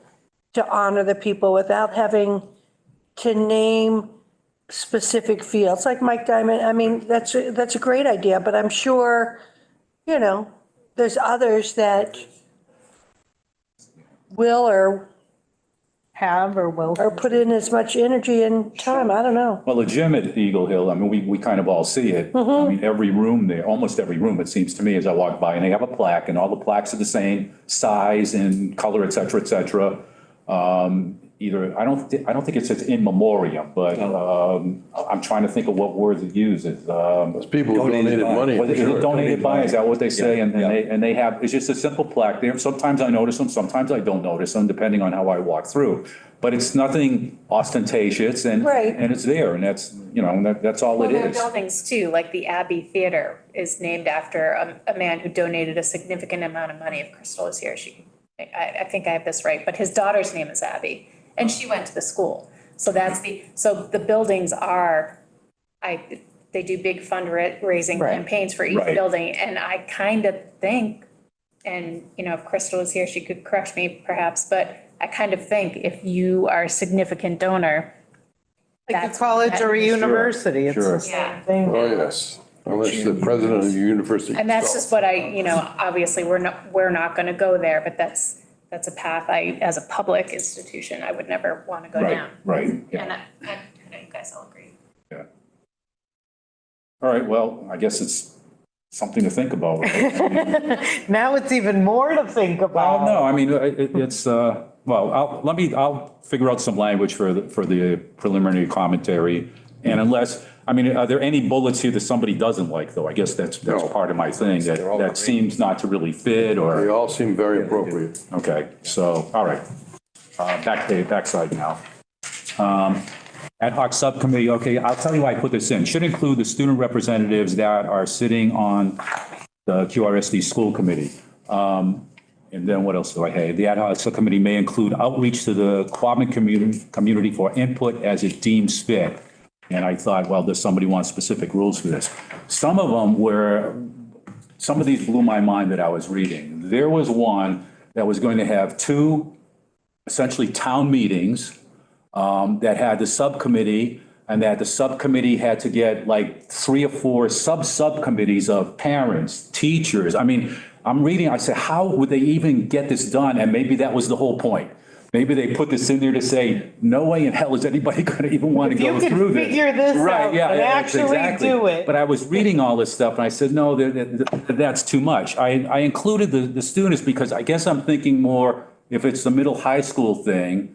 to honor the people without having to name specific fields, like Mike Diamond. I mean, that's a great idea, but I'm sure, you know, there's others that will or Have or will. put in as much energy and time. I don't know. well, the gym at Eagle Hill, I mean, we kind of all see it. I mean, every room there, almost every room, it seems to me, as I walk by, and they have a plaque, and all the plaques are the same size and color, et cetera, et cetera. Either, I don't think it says in memoriam, but I'm trying to think of what words it uses. Those people who Donated donated by- money. Was for it sure. donated by, is that what they say? Yeah, And yeah. they have, it's just a simple plaque there. Sometimes I notice them, sometimes I don't notice them, depending on how I walk through. But it's nothing ostentatious and, Right. and it's there, and that's, you know, that's all Well, it there are is. buildings too, like the Abbey Theater is named after a man who donated a significant amount of money. If Crystal is here, I think I have this right, but his daughter's name is Abby, and she went to the school. So so the buildings are, they do big fundraising Right. campaigns for each Right. building, and I kind of think, and, you know, if Crystal is here, she could correct me perhaps, but I kind of think if you are a significant donor, Like a that's- college or a university, it's sure. the same thing. Oh, yes. Unless the president of the university. And that's just what obviously, we're not going to go there, but that's a path as a public institution, I would never want to go Right, down. right, And yeah, I know you guys all agree. yeah. All right, well, I guess it's something to think about. Now it's even more to think Well, about. no, I mean, it's, well, I'll figure out some language for the preliminary commentary. And unless, I mean, are there any bullets here that somebody doesn't like, though? I guess that's No. part of my thing, that seems not to really fit, They or, all seem very appropriate. okay, so, all right. Backside now. Ad hoc subcommittee, okay, I'll tell you why I put this in. Should include the student representatives that are sitting on the QRSD school committee. And then what else do I have? The ad hoc subcommittee may include outreach to the Quabbin community for input as it deems fit. And I thought, well, does somebody want specific rules for this? Some of these blew my mind that I was reading. There was one that was going to have two essentially town meetings that had the subcommittee, and that the subcommittee had to get like 3 or 4 subcommittees of parents, teachers. I mean, I'm reading, I said, how would they even get this done? And maybe that was the whole point. Maybe they put this in there to say, no way in hell is anybody going to even want to If you go could through this. figure this Right, out yeah, and yeah, actually exactly. do it. But I was reading all this stuff and I said, no, that's too much. I included the students because I guess I'm thinking more, if it's the middle high school thing,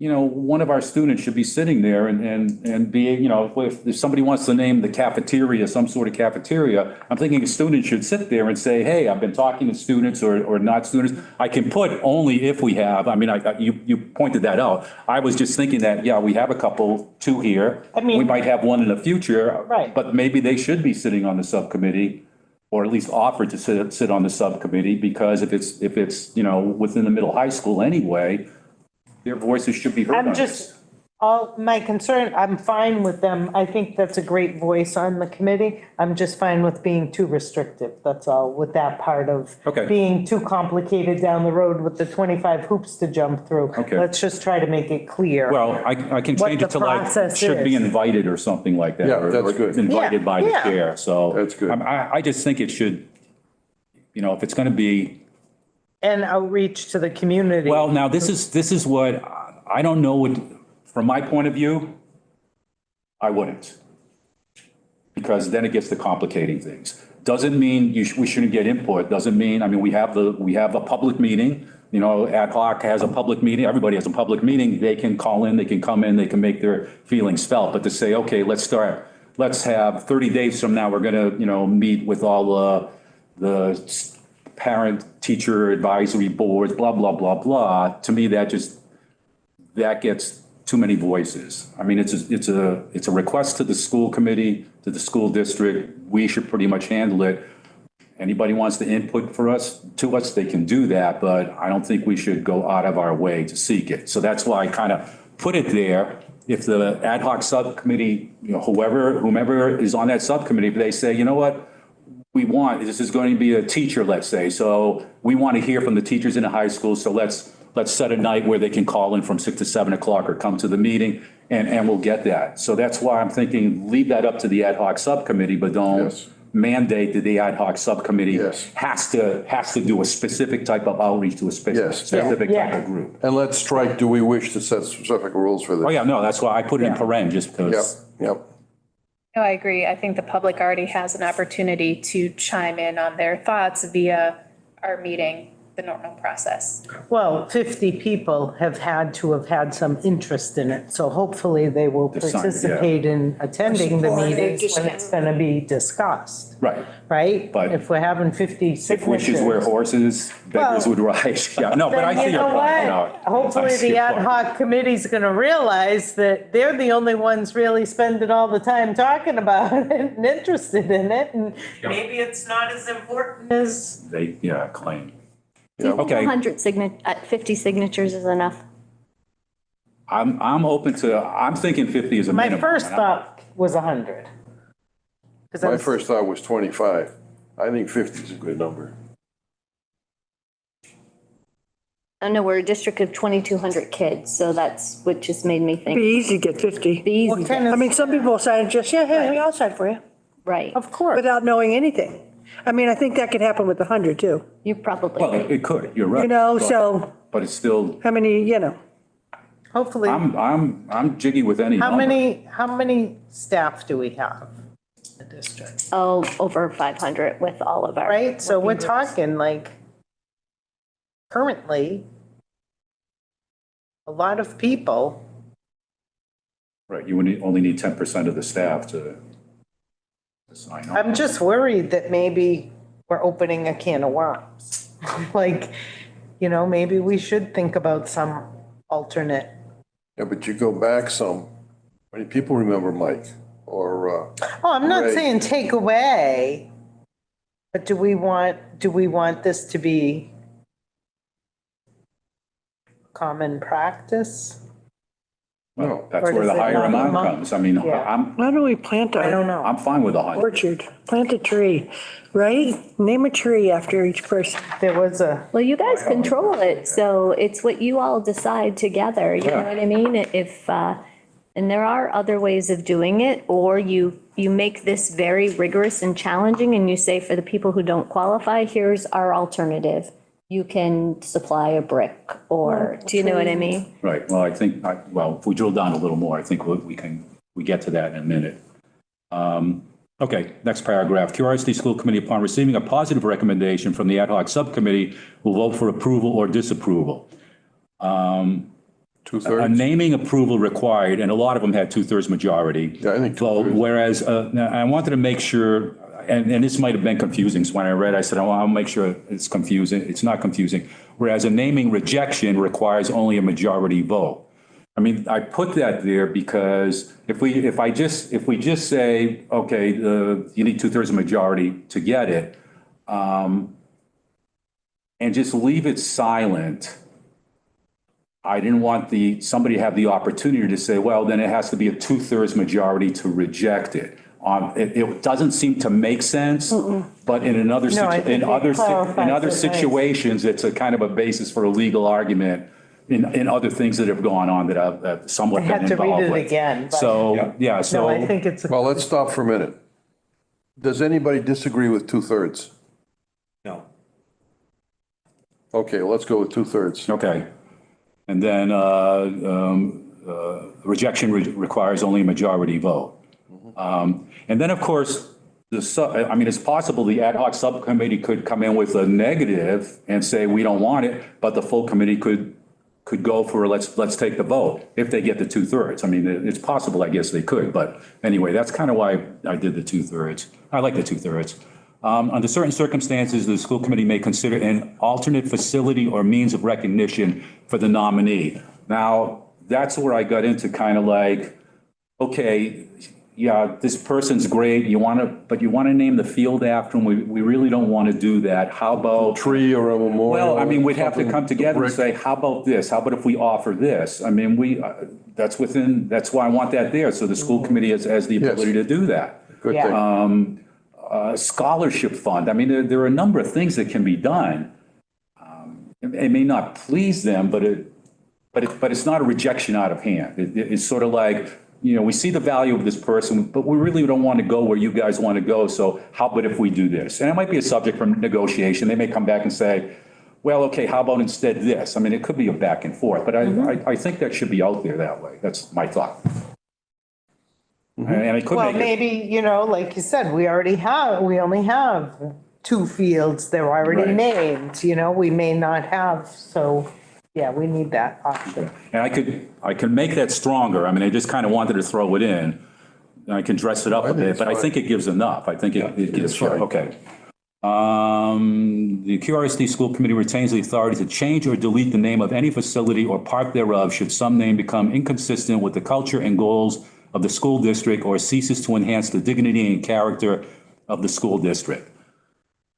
one of our students should be sitting there and be, if somebody wants to name the cafeteria, some sort of cafeteria, I'm thinking a student should sit there and say, hey, I've been talking to students or not students. I can put only if we have, I mean, you pointed that out. I was just thinking that, yeah, we have a couple, 2 here. I mean- We might have one in the future. Right. But maybe they should be sitting on the subcommittee, or at least offered to sit on the subcommittee, because if it's, within the middle high school anyway, their voices should be heard on I'm this. just, my concern, I'm fine with them. I think that's a great voice on the committee. I'm just fine with being too restrictive, that's all, with that part of Okay. being too complicated down the road with the 25 hoops to jump through. Okay. Let's just try to make it clear. Well, I can What change the it to like, process should be is. invited or something like that. Yeah, or- that's or good. Invited by the Yeah. chair, so. That's good. I just think it should, if it's going to be, And outreach to the community. well, now, this is what, I don't know what, from my point of view, I wouldn't. Because then it gets to complicating things. Doesn't mean we shouldn't get input, doesn't mean, we have a public meeting, ad hoc has a public meeting, everybody has a public meeting, they can call in, they can come in, they can make their feelings felt, but to say, okay, let's have 30 days from now, we're gonna, meet with all the parent teacher advisory boards, blah, blah, blah, blah, to me, that gets too many voices. It's a request to the school committee, to the school district. We should pretty much handle it. Anybody wants to input to us, they can do that, but I don't think we should go out of our way to seek it. So that's why I kind of put it there. If the ad hoc subcommittee, whomever is on that subcommittee, if they say, you know what, this is going to be a teacher, let's say, so we want to hear from the teachers in the high school, so let's set a night where they can call in from 6 to 7 o'clock or come to the meeting, and we'll get that. So that's why I'm thinking, leave that up to the ad hoc subcommittee, but don't Yes. mandate that the ad hoc subcommittee Yes. has to do a specific type of outreach to a Yes. specific type Yeah. of group. And let's strike, do we wish to set specific rules for this? Oh, yeah, no, that's why I put it in paren, just Yep, because. yep. No, I agree. I think the public already has an opportunity to chime in on their thoughts via our meeting, the normal process. Well, 50 people have had some interest in it, so hopefully they will sign, yeah. participate in attending the Support it, meetings just- when it's gonna be discussed, Right. right? But If we're having 50 If signatures. wishes were horses, beggars Well, would rise. Yeah, no, but I Then see you your know point. what? No, I Hopefully see the your ad point. hoc committee's gonna realize that they're the only ones really spending all the time talking about it and interested in it, and maybe it's not as important as. They, claim. Do you think Okay. 50 signatures is enough? I'm thinking 50 is a My minimum. first and I'm- thought was 100. 'Cause I My was- first thought was 25. I think 50 is a good number. I know we're a district of 2,200 kids, so that's what just made me It'd think. be easy to get 50. Be easy. What kind of- I mean, some people sign just, yeah, hey, I'll sign for you. Right. Of course. without knowing anything. I mean, I think that could happen with 100 too, You're probably Well, right. it could, you're right. you know, But- so But it's still, how many, you know, Hopefully, I'm jiggy with any how number. many staff do we have in the district? Oh, over 500 with all of our. Right? So we're working groups. talking like currently a lot of people. Right, you would only need 10% of the staff to sign on. I'm just worried that maybe we're opening a can of worms. Like, you know, maybe we should think about some alternate. Yeah, but you go back some, how many people remember Mike or, Oh, I'm not Right. saying take away, but do we want this to be common practice? no. That's Or where does the it higher not amount amount- comes. I mean, Yeah. why don't we plant I don't a know. I'm fine with 100. orchard? Plant a tree, right? Name a tree after each person. There was a, Well, you guys control it, so it's what you all decide together, you know Yeah. what I mean? If, and there are other ways of doing it, or you make this very rigorous and challenging, and you say, for the people who don't qualify, here's our alternative. You can supply a brick, or, do you know what I mean? Right, well, I think, well, if we drill down a little more, I think we get to that in a minute. Okay, next paragraph. QRSD School Committee, upon receiving a positive recommendation from the ad hoc subcommittee, will vote for approval or disapproval. A 2/3? naming approval required, and a lot of them had 2/3 majority. Yeah, I think Vote, 2/3. whereas, now, I wanted to make sure, and this might have been confusing, so when I read, I said, I'll make sure it's confusing, it's not confusing. Whereas a naming rejection requires only a majority vote. I mean, I put that there because if we just say, okay, you need 2/3 majority to get it, and just leave it silent, I didn't want somebody to have the opportunity to say, well, then it has to be a 2/3 majority to reject it. It doesn't seem to make sense, but in I think it clarifies it nice. situations, it's a kind of a basis for a legal argument in other things that have gone on that I've somewhat I been had to read involved it with. again, but- So, yeah, so. no, I think it's, Well, let's stop for a minute. Does anybody disagree with 2/3? No. Okay, let's go with 2/3. Okay. And then rejection requires only a majority vote. And then, of course, I mean, it's possible the ad hoc subcommittee could come in with a negative and say, we don't want it, but the full committee could go for, let's take the vote if they get the 2/3. I mean, it's possible, I guess they could, but anyway, that's kind of why I did the 2/3. I like the 2/3. Under certain circumstances, the school committee may consider an alternate facility or means of recognition for the nominee. Now, that's where I got into kind of like, okay, yeah, this person's great, but you want to name the field after him, we really don't want to do that. How about? Tree or a memorial? Well, I mean, we'd have to something, come together and brick. say, how about this? How about if we offer this? I mean, that's why I want that there, so the school committee has the Yes. ability to do that. Good Yeah. thing. Scholarship fund, I mean, there are a number of things that can be done. It may not please them, but it's not a rejection out of hand. It's sort of like, you know, we see the value of this person, but we really don't want to go where you guys want to go, so how about if we do this? And it might be a subject for negotiation. They may come back and say, well, okay, how about instead this? I mean, it could be a back and forth, but I think that should be out there that way. That's my thought. And it could well, make it. maybe, you know, like you said, we only have 2 fields, they're already Right. named, you know, we may not have, so, yeah, we need that option. And I could make that stronger. I mean, I just kind of wanted to throw it in. And I can dress it up a think bit, it's but I fine. think it gives enough. I think it gives, fine. okay. The QRSD School Committee retains the authority to change or delete the name of any facility or part thereof should some name become inconsistent with the culture and goals of the school district or ceases to enhance the dignity and character of the school district.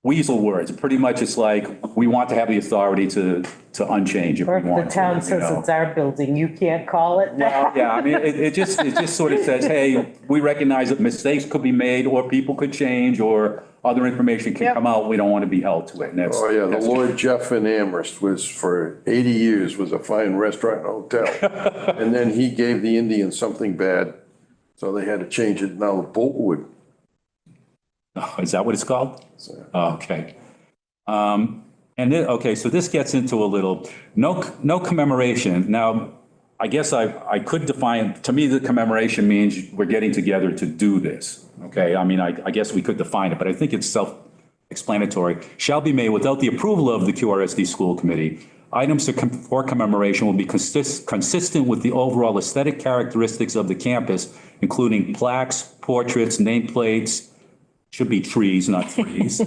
Weasel words, pretty much it's like, we want to have the authority to unchange if Or we if the want to. town you says know. it's our building, you can't call it Well, that. yeah, I mean, it just sort of says, hey, we recognize that mistakes could be made, or people could change, or other information can Yep. come out, we don't want to be held to it, and that's. Oh, yeah, the that's- Lord Jeff in Amherst was, for 80 years, was a fine restaurant and hotel. And then he gave the Indians something bad, so they had to change it now to Boltwood. Oh, is that what it's called? Oh, okay. And then, okay, so this gets into a little, no commemoration. Now, I guess I could define, to me, the commemoration means we're getting together to do this, okay? I mean, I guess we could define it, but I think it's self-explanatory. Shall be made without the approval of the QRSD school committee. Items for commemoration will be consistent with the overall aesthetic characteristics of the campus, including plaques, portraits, nameplates, should be trees, not trees.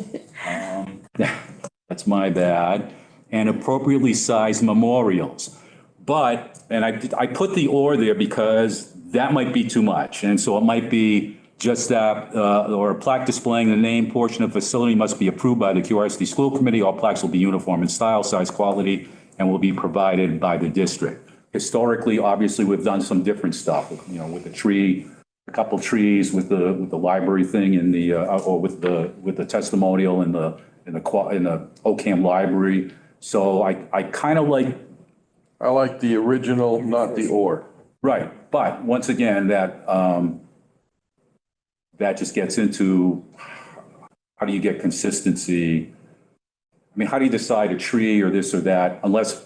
That's my bad. And appropriately sized memorials. But, and I put the or there because that might be too much. And so it might be just that, or a plaque displaying the name portion of facility must be approved by the QRSD school committee. All plaques will be uniform in style, size, quality, and will be provided by the district. Historically, obviously, we've done some different stuff, you know, with the tree, a couple trees, with the library thing in the, or with the testimonial in the Ocam library. So I kind of like. I like the original, not the or. Right, but once again, that just gets into how do you get consistency? I mean, how do you decide a tree or this or that, unless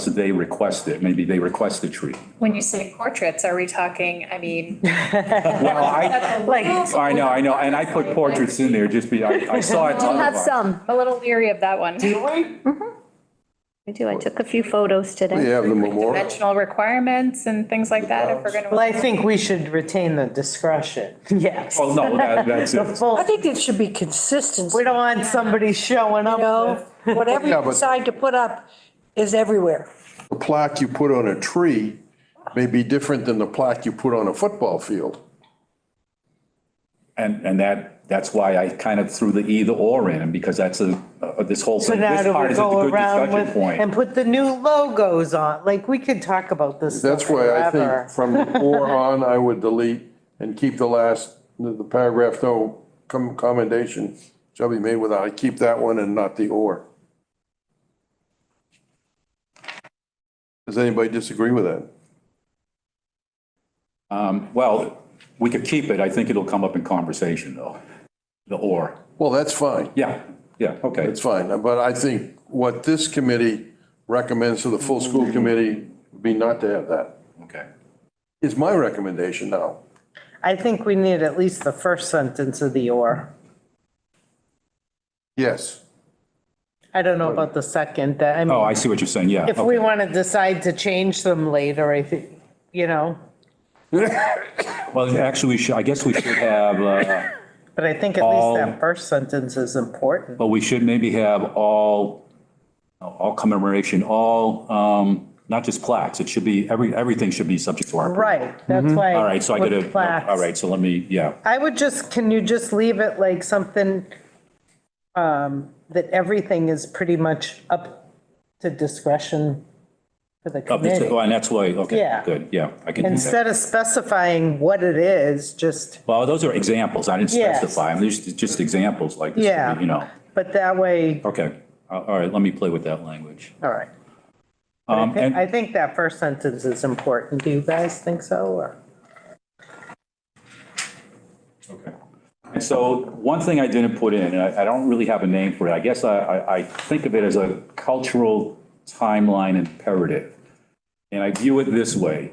they request it, maybe they request a tree. When you say portraits, are we talking, I mean, Well, I know, and I put portraits in there just I saw it. I have some. I'm a little leery of that one. I do. I took a few photos We today. have the memorial. Dimensional requirements and things like that, if we're gonna. Well, I think we should retain the discretion. Yes. Oh, no, that's The it. full, I think it should be consistent, we don't want somebody showing you up know, with. whatever Yeah, you but- decide to put up is everywhere. The plaque you put on a tree may be different than the plaque you put on a football field. And that's why I kind of threw the either or in, because that's this whole So thing, now this do part we is a go good around discussion with, point. and put the new logos on? Like, we could talk about this stuff That's why I forever. think from the or on, I would delete and keep the paragraph, though, commendation shall be made without, I keep that one and not the or. Does anybody disagree with that? Well, we could keep it. I think it'll come up in conversation, though, the or. Well, that's fine. Yeah, okay. That's fine. But I think what this committee recommends to the full school committee would be not to have that. Okay. Is my recommendation now. I think we need at least the first sentence of the or. Yes. I don't know about the second, that, I Oh, I mean, see what you're saying, yeah. if we okay. want to decide to change them later, I think, you know, Well, actually, I guess we should have, but I think at least that first sentence is important. well, we should maybe have all commemoration, not just plaques. It should be, everything should be subject to our. approval. Right, that's why. All right, so I with gotta, plaques. all right, so let me, yeah. I would just, can you just leave it like something, that everything is pretty much up to discretion for the committee? Oh, and that's why, okay, Yeah. good, yeah. I can do that. Instead of specifying what it is, just, Well, those are examples. I didn't Yes. specify them. There's just examples like this, yeah. you know. But that way, Okay, all right, let me play with that language. all right. But And I think that first sentence is important. Do you guys think so, or? okay. And so one thing I didn't put in, and I don't really have a name for it, I guess I think of it as a cultural timeline imperative. And I view it this way.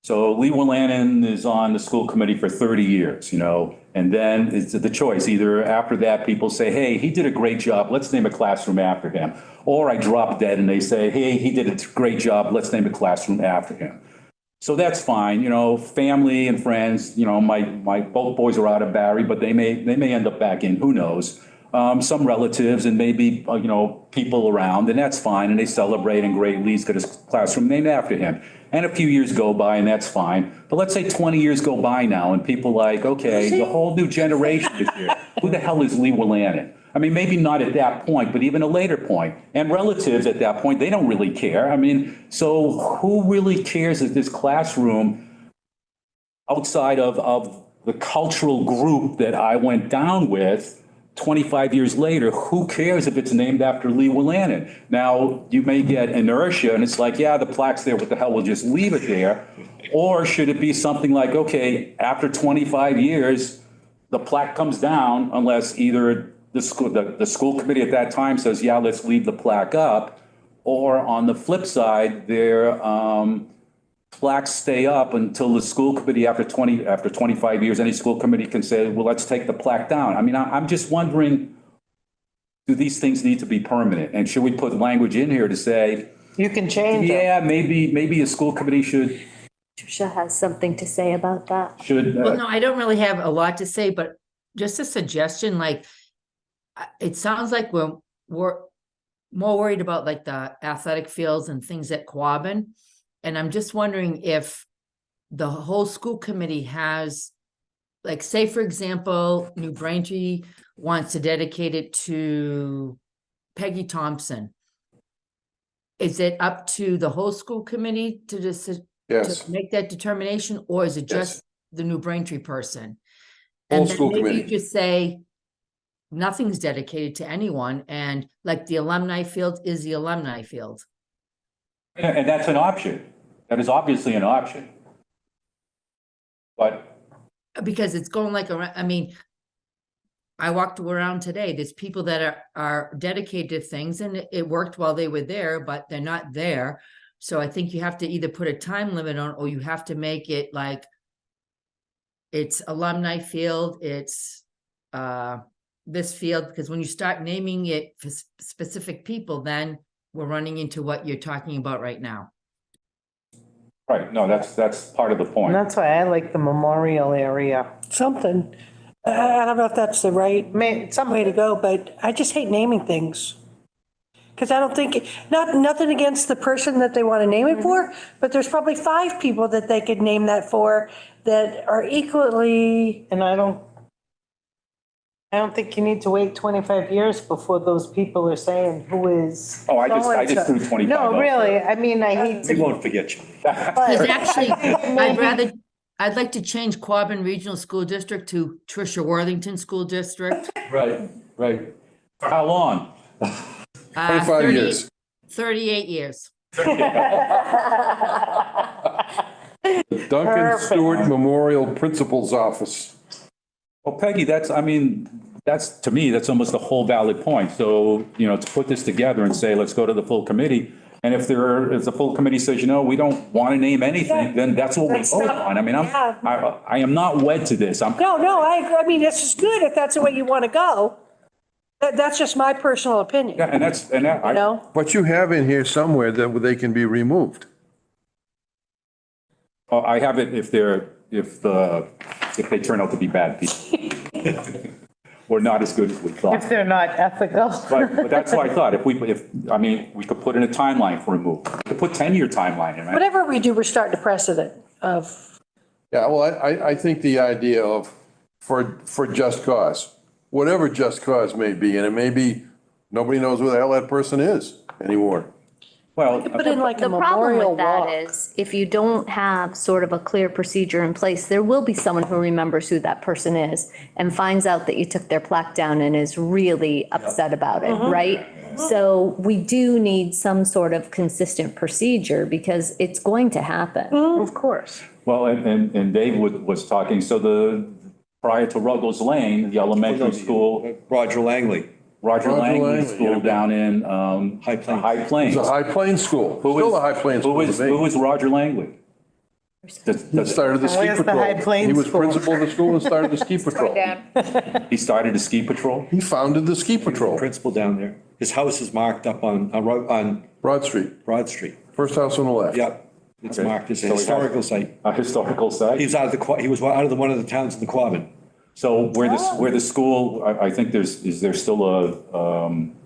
So Lee Willannon is on the school committee for 30 years, you know, and then it's the choice. Either after that, people say, hey, he did a great job, let's name a classroom after him. Or I drop dead and they say, hey, he did a great job, let's name a classroom after him. So that's fine, you know, family and friends, you know, my both boys are out of Barry, but they may end up back in, who knows? Some relatives and maybe, you know, people around, and that's fine, and they celebrate, and great, Lee's got his classroom named after him. And a few years go by, and that's fine. But let's say 20 years go by now, and people like, okay, the whole new generation is here. Who the hell is Lee Willannon? I mean, maybe not at that point, but even a later point. And relatives at that point, they don't really care. I mean, so who really cares if this classroom outside of the cultural group that I went down with 25 years later, who cares if it's named after Lee Willannon? Now, you may get inertia and it's like, yeah, the plaque's there, what the hell, we'll just leave it there. Or should it be something like, okay, after 25 years, the plaque comes down unless either the school committee at that time says, yeah, let's leave the plaque up. Or on the flip side, their plaques stay up until the school committee after 25 years, any school committee can say, well, let's take the plaque down. I mean, I'm just wondering, do these things need to be permanent? And should we put language in here to say, You can change it. yeah, maybe a school committee should, Tricia has something to say about that. Well, no, I don't really have a lot to say, but just a suggestion, like, it sounds like we're more worried about like the athletic fields and things at Quabbin. And I'm just wondering if the whole school committee has, like, say, for example, New Braintree wants to dedicate it to Peggy Thompson. Is it up to the whole school committee to just Yes. to make that determination, or is it just the New Braintree person? Whole And then school maybe you committee. just say, nothing's dedicated to anyone, and like the alumni field is the alumni field. and that's an option. That is obviously an option. But Because it's going like around, I mean, I walked around today, there's people that are dedicated to things, and it worked while they were there, but they're not there. So I think you have to either put a time limit on, or you have to make it like it's alumni field, it's this field, because when you start naming it for specific people, then we're running into what you're talking about right now. right, no, that's part of the And point. that's why I like the memorial area. Something. I don't know if that's the right Some way to go, but I just hate naming things. Because I don't think, nothing against the person that they want to name it for, but there's probably 5 people that they could name that for that are equally, And I don't think you need to wait 25 years before those people are saying who is. Oh, I just threw 25 No, out really, there. I mean, I hate We to. won't forget you. Because actually, I'd like to change Quabbin Regional School District to Tricia Worthington School District. Right, right. For how long? 25 30 years. 38 years. Duncan Stewart Memorial Principal's Office. Well, Peggy, to me, that's almost a whole valid point. So, to put this together and say, let's go to the full committee. And if the full committee says, we don't want to name anything, then that's what we vote on. I mean, I am not wed to this. no, I mean, this is good if that's the way you want to go. That's just my personal opinion, Yeah, you know? But you have in here somewhere that they can be removed. I have it if they turn out to be bad people. Or not as good as we thought. If they're not ethical. Right, but that's what I thought. We could put in a timeline for removal. We could put 10-year timeline in, right? Whatever we do, we're starting a precedent of, Yeah, well, I think the idea of for just cause, whatever just cause may be, and it may be, nobody knows who the hell that person is anymore. Well, put in like a The problem memorial with that walk. is, if you don't have sort of a clear procedure in place, there will be someone who remembers who that person is and finds out that you took their plaque down and is really upset about it, right? So we do need some sort of consistent procedure because it's going to happen. Of course. well, and Dave was talking, so prior to Ruggles Lane, the elementary school, Roger Langley. Roger Langley, Langley School down in High Plains. High Plains. It's a High Plains school, Who still is- a High Plains who school is- to me. Who is Roger Langley? That started the ski Where's the patrol. High Plains He was school? principal of the school and started the ski patrol. Down. He started a ski patrol? He founded the ski patrol, Principal down there. His house is marked up on Broad Street, Broad Street. first house on the left. Yep. It's Okay. marked as a So he has- historical site. A historical site? He was out of one of the towns in the Quabbin. So where the school, I think is there still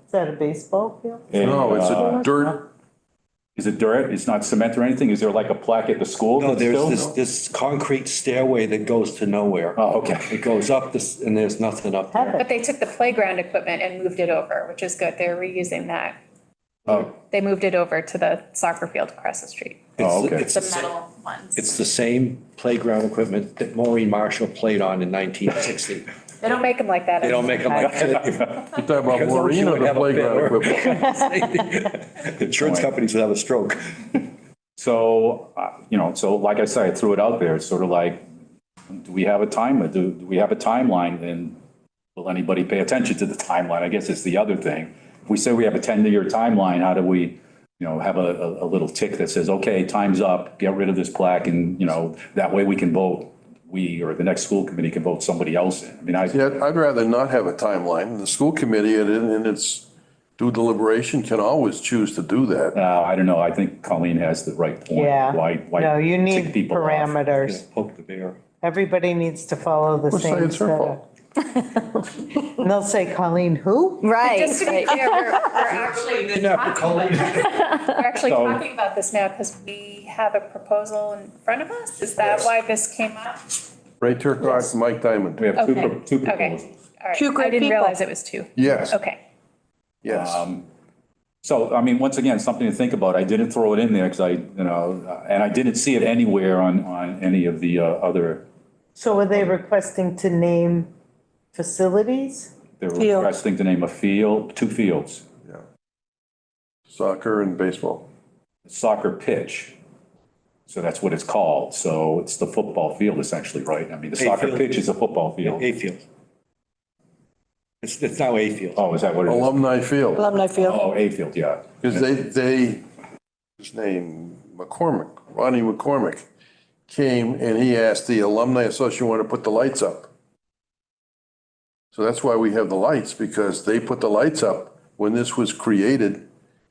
Is that a baseball field? No, it's a dirt, is it dirt? It's not cement or anything? Is there like a plaque at the school? No, that's there's still- this concrete stairway that goes to nowhere. Oh, okay. It goes up this, and there's nothing up there. But they took the playground equipment and moved it over, which is good. They're reusing that. Oh, They moved it over to the soccer field across the street, Oh, okay. It's the the same- metal ones. It's the same playground equipment that Maureen Marshall played on in 1960. They don't make them like that. They don't make them like that. you talking about Because Maureen or would the have a playground fit. equipment? Insurance companies would have a stroke. So, so like I said, I threw it out there. It's sort of like, do we have a timeline, and will anybody pay attention to the timeline? I guess it's the other thing. If we say we have a 10-year timeline, how do we, have a little tick that says, okay, time's up, get rid of this plaque, and, that way we can vote, we or the next school committee can vote somebody else in. I mean, Yeah, I'd rather not have a timeline. The school committee in its due deliberation can always choose to do that. I don't know. I think Colleen has the right point. Yeah. Why No, you tick need people off? parameters. Poke the bear. Everybody needs to follow the We'll say same it's her fault. setup. And they'll say, Colleen, who? Right. Just to be clear, we're actually So- talking about this now because we have a proposal in front of us. Is that why this came up? Ray Turcott, Mike Diamond. We have two Okay. two Okay. proposals. All right. Two great I didn't people. realize it was two. Yes, Okay. yes. So, I mean, once again, something to think about. I didn't throw it in there because and I didn't see it anywhere on any of the other, So are they requesting to name facilities? they were Field. requesting to name a field, 2 fields, Yeah. Soccer and baseball. soccer pitch. So that's what it's called. So it's the football field essentially, right? I mean, the soccer field. pitch is a football field. A field. It's now A field. Oh, is that what it is? Alumni Field. Alumni field. Oh, A field, yeah. Because his name, Ronnie McCormick, came and he asked the Alumni Association want to put the lights up. So that's why we have the lights, because they put the lights up when this was created,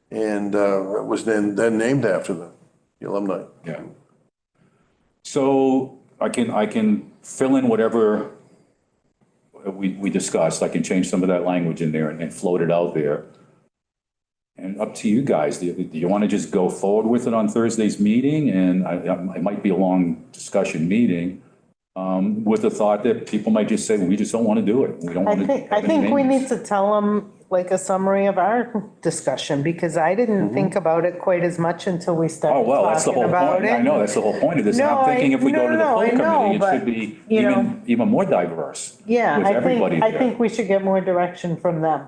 and it was then named after the alumni. Yeah. So I can fill in whatever we discussed. I can change some of that language in there and float it out there. And up to you guys. Do you want to just go forward with it on Thursday's meeting? And it might be a long discussion meeting with the thought that people might just say, we just don't want to do it. We don't want to. I think we need to tell them like a summary of our discussion, because I didn't think about it quite as much until we Oh, started well, that's the talking whole about point. it. I know, that's the whole point of this. And No, I'm thinking if we go to the no, full I know, committee, it but, should be you know. even more diverse. Yeah, with everybody I there. think we should get more direction from them.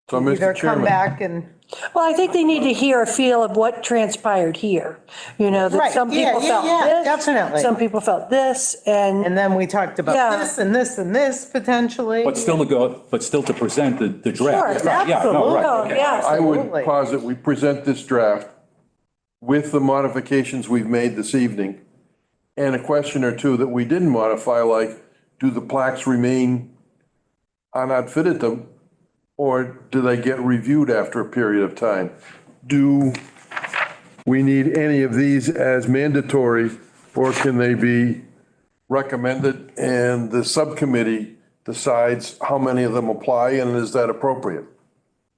So, Either Mr. come Chairman, back and. Well, I think they need to hear a feel of what transpired here. That Right, some yeah, people yeah, felt yeah, this. definitely. Some people felt this, and And then we talked about Yeah. this and this and this potentially. But still to present the draft. Sure, Yeah, no, right, Oh, okay. yeah. I would Absolutely. posit we present this draft with the modifications we've made this evening, and a question or two that we didn't modify, like, do the plaques remain on ad vitam, or do they get reviewed after a period of time? Do we need any of these as mandatory, or can they be recommended and the subcommittee decides how many of them apply, and is that appropriate?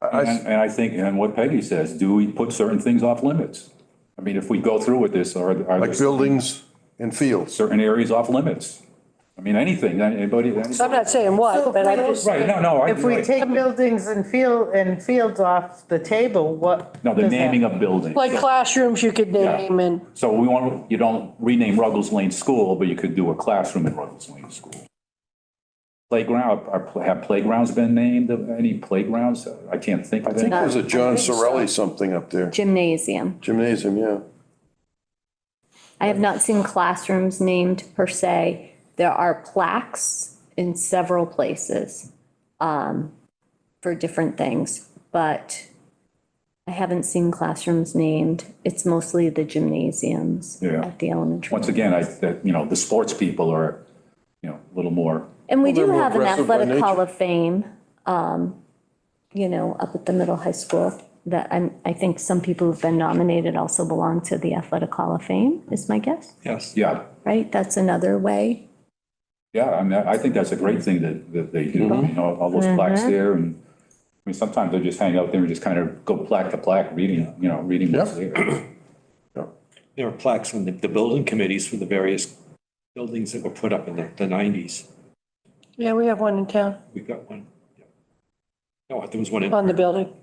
And I think, and what Peggy says, do we put certain things off limits? I mean, if we go through with this, are Like there buildings and fields. certain areas off limits? I mean, anything, anybody? so I'm not saying what, but I just. Right, no, If we right. take buildings and fields off the table, what? No, the does that- naming of buildings. Like classrooms you could name and, So you don't rename Ruggles Lane School, but you could do a classroom in Ruggles Lane School. Playground, have playgrounds been named? Any playgrounds? I can't think of I think any. there's a John Sorelli something up there. Gymnasium. Gymnasium, yeah. I have not seen classrooms named per se. There are plaques in several places for different things, but I haven't seen classrooms named. It's mostly the gymnasiums Yeah. at the elementary. Once again, the sports people are, a little more. And we Well, they're do more have an aggressive by athletic hall nature. of fame, up at the middle high school that I think some people who've been nominated also belong to the athletic hall of fame, is my guess, Yes. Yeah, right? That's another way. yeah, I mean, I think that's a great thing that they do, all those plaques there, and, I mean, sometimes they just hang out there and just kind of go plaque to plaque, reading what's there. There are plaques on the building committees for the various buildings that were put up in the 90s. yeah, we have one in town We've got one. Yeah. No, there was one in. on the building.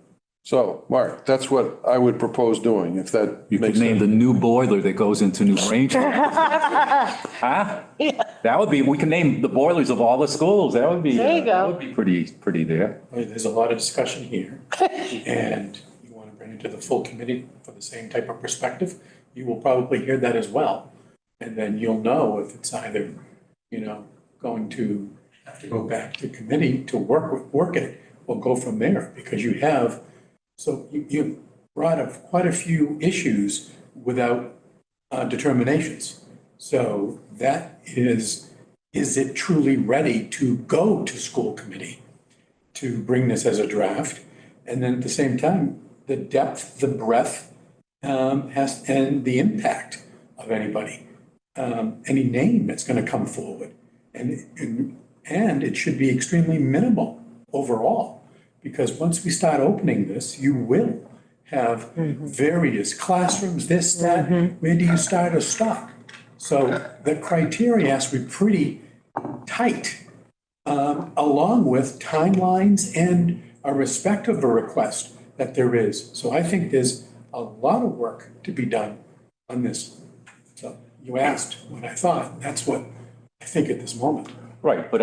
So, Mark, that's what I would propose doing, if that You could makes name sense. the new boiler that goes into New Braintree. Huh? That would be, we can name the boilers of all the schools. That would be. There you go. That would be pretty there. There's a lot of discussion here, and you want to bring it to the full committee for the same type of perspective. You will probably hear that as well. And then you'll know if it's either, going to have to go back to committee to work it, or go from there, because you have, so you brought up quite a few issues without determinations. So that is it truly ready to go to school committee to bring this as a draft? And then at the same time, the depth, the breadth, and the impact of anybody, any name that's going to come forward. And it should be extremely minimal overall, because once we start opening this, you will have various classrooms, this, that, where do you start or stop? So the criteria has to be pretty tight, along with timelines and a respect of the request that there is. So I think there's a lot of work to be done on this. So you asked what I thought, that's what I think at this moment. Right, but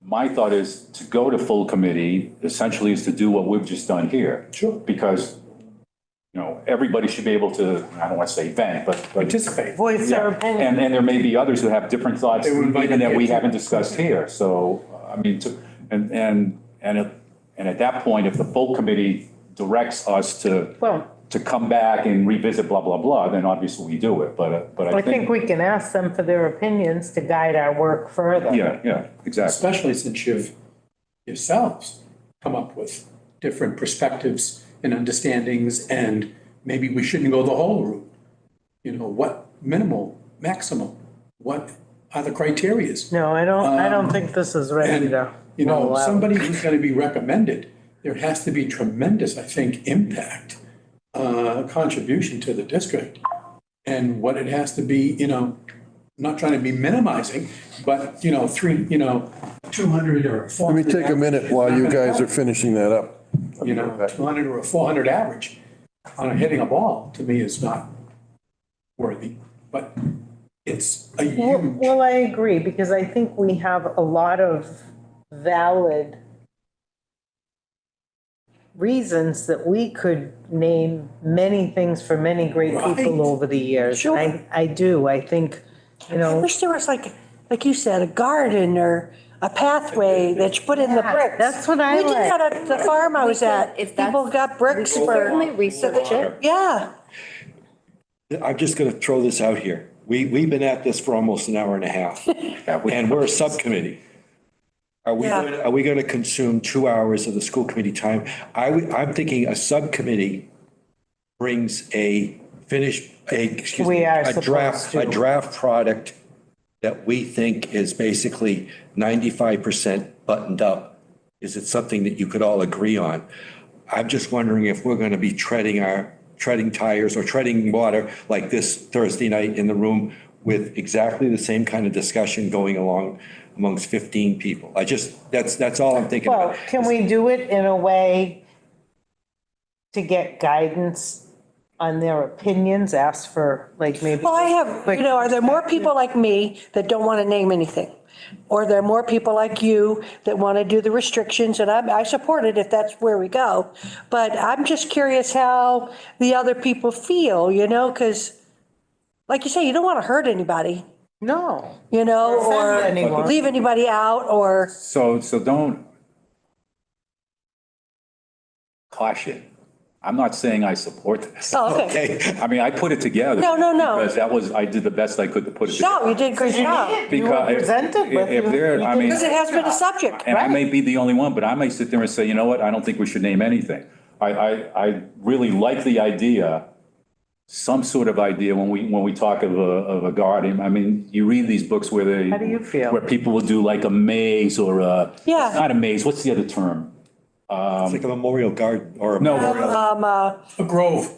my thought is to go to full committee essentially is to do what we've just done here. Sure. Because, everybody should be able to, I don't want to say vent, but. Participate. Voice their Yeah, opinion. and there may be others who have different thoughts, They were invited even that we here, too. haven't discussed here. So, and at that point, if the full committee directs us to come back and revisit blah, blah, blah, then obviously we do it. But I think we can ask them for their opinions to guide our work further. Yeah, exactly. Especially since you've yourselves come up with different perspectives and understandings, and maybe we shouldn't go the whole route. What minimal, maximal, what are the criterias? No, I don't think this is ready to And, roll out. somebody who's going to be recommended, there has to be tremendous, I think, impact, contribution to the district. And what it has to be, not trying to be minimizing, but, 200 or 400. Let me take a minute while you guys are finishing that up. 200 or a 400 average on hitting a ball, to me, is not worthy. But it's a huge. Well, I agree, because I think we have a lot of valid reasons that we could name many things for many great people Right. over the years. Sure. I do. I think, I wish there was like you said, a garden or a pathway that's put in the bricks. that's what I We did like. that at the farm I was at. If that's- People got bricks We for, certainly research it. yeah. I'm just going to throw this out here. We've been at this for almost an hour and a half, and we're a subcommittee. Are we, Yeah. are we going to consume 2 hours of the school committee time? I'm thinking a subcommittee brings a We are a draft, supposed to. a draft product that we think is basically 95% buttoned up. Is it something that you could all agree on? I'm just wondering if we're going to be treading tires or treading water like this Thursday night in the room with exactly the same kind of discussion going along amongst 15 people. That's all I'm thinking Well, about. can we do it in a way to get guidance on their opinions, ask for maybe. Well, I have, are there more people like me that don't want to name anything? Or are there more people like you that want to do the restrictions? And I support it if that's where we go. But I'm just curious how the other people feel, because like you say, you don't want to hurt anybody, No. or offend anyone. leave anybody out or. So don't caution. I'm not saying I support this. Oh, okay. Okay, I put it together. No. Because I did the best I could to put it together. No, you did a great job. You were presented with. If there, I mean. Because it has been a subject. And I may be the only one, but I may sit there and say, you know what, I don't think we should name anything. I really like the idea, some sort of idea when we talk of a garden. You read these books where they. How do you feel? Where people will do like a maze or Yeah. Not a maze, what's the other term? it's like a memorial garden or a No. memorial, A grove.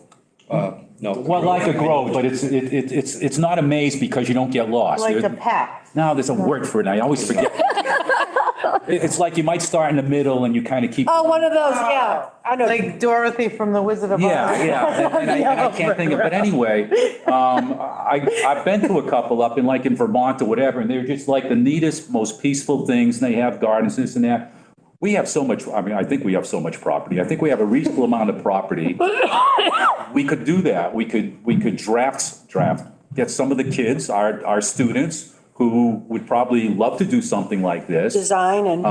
no. Well, like a grove, but it's not a maze because you don't get lost. Like a path. No, there's a word for it, and I always forget. It's like you might start in the middle and you kind of keep. Oh, one of those, yeah. I know. Like Dorothy from the Wizard of Oz. Yeah, and I can't think of, but anyway, I've been to a couple up in Vermont or whatever, and they're just like the neatest, most peaceful things, and they have gardens, this and that. We have so much, I think we have so much property. I think we have a reasonable amount of property. We could do that. We could draft get some of the kids, our students, who would probably love to do something like this. Design and.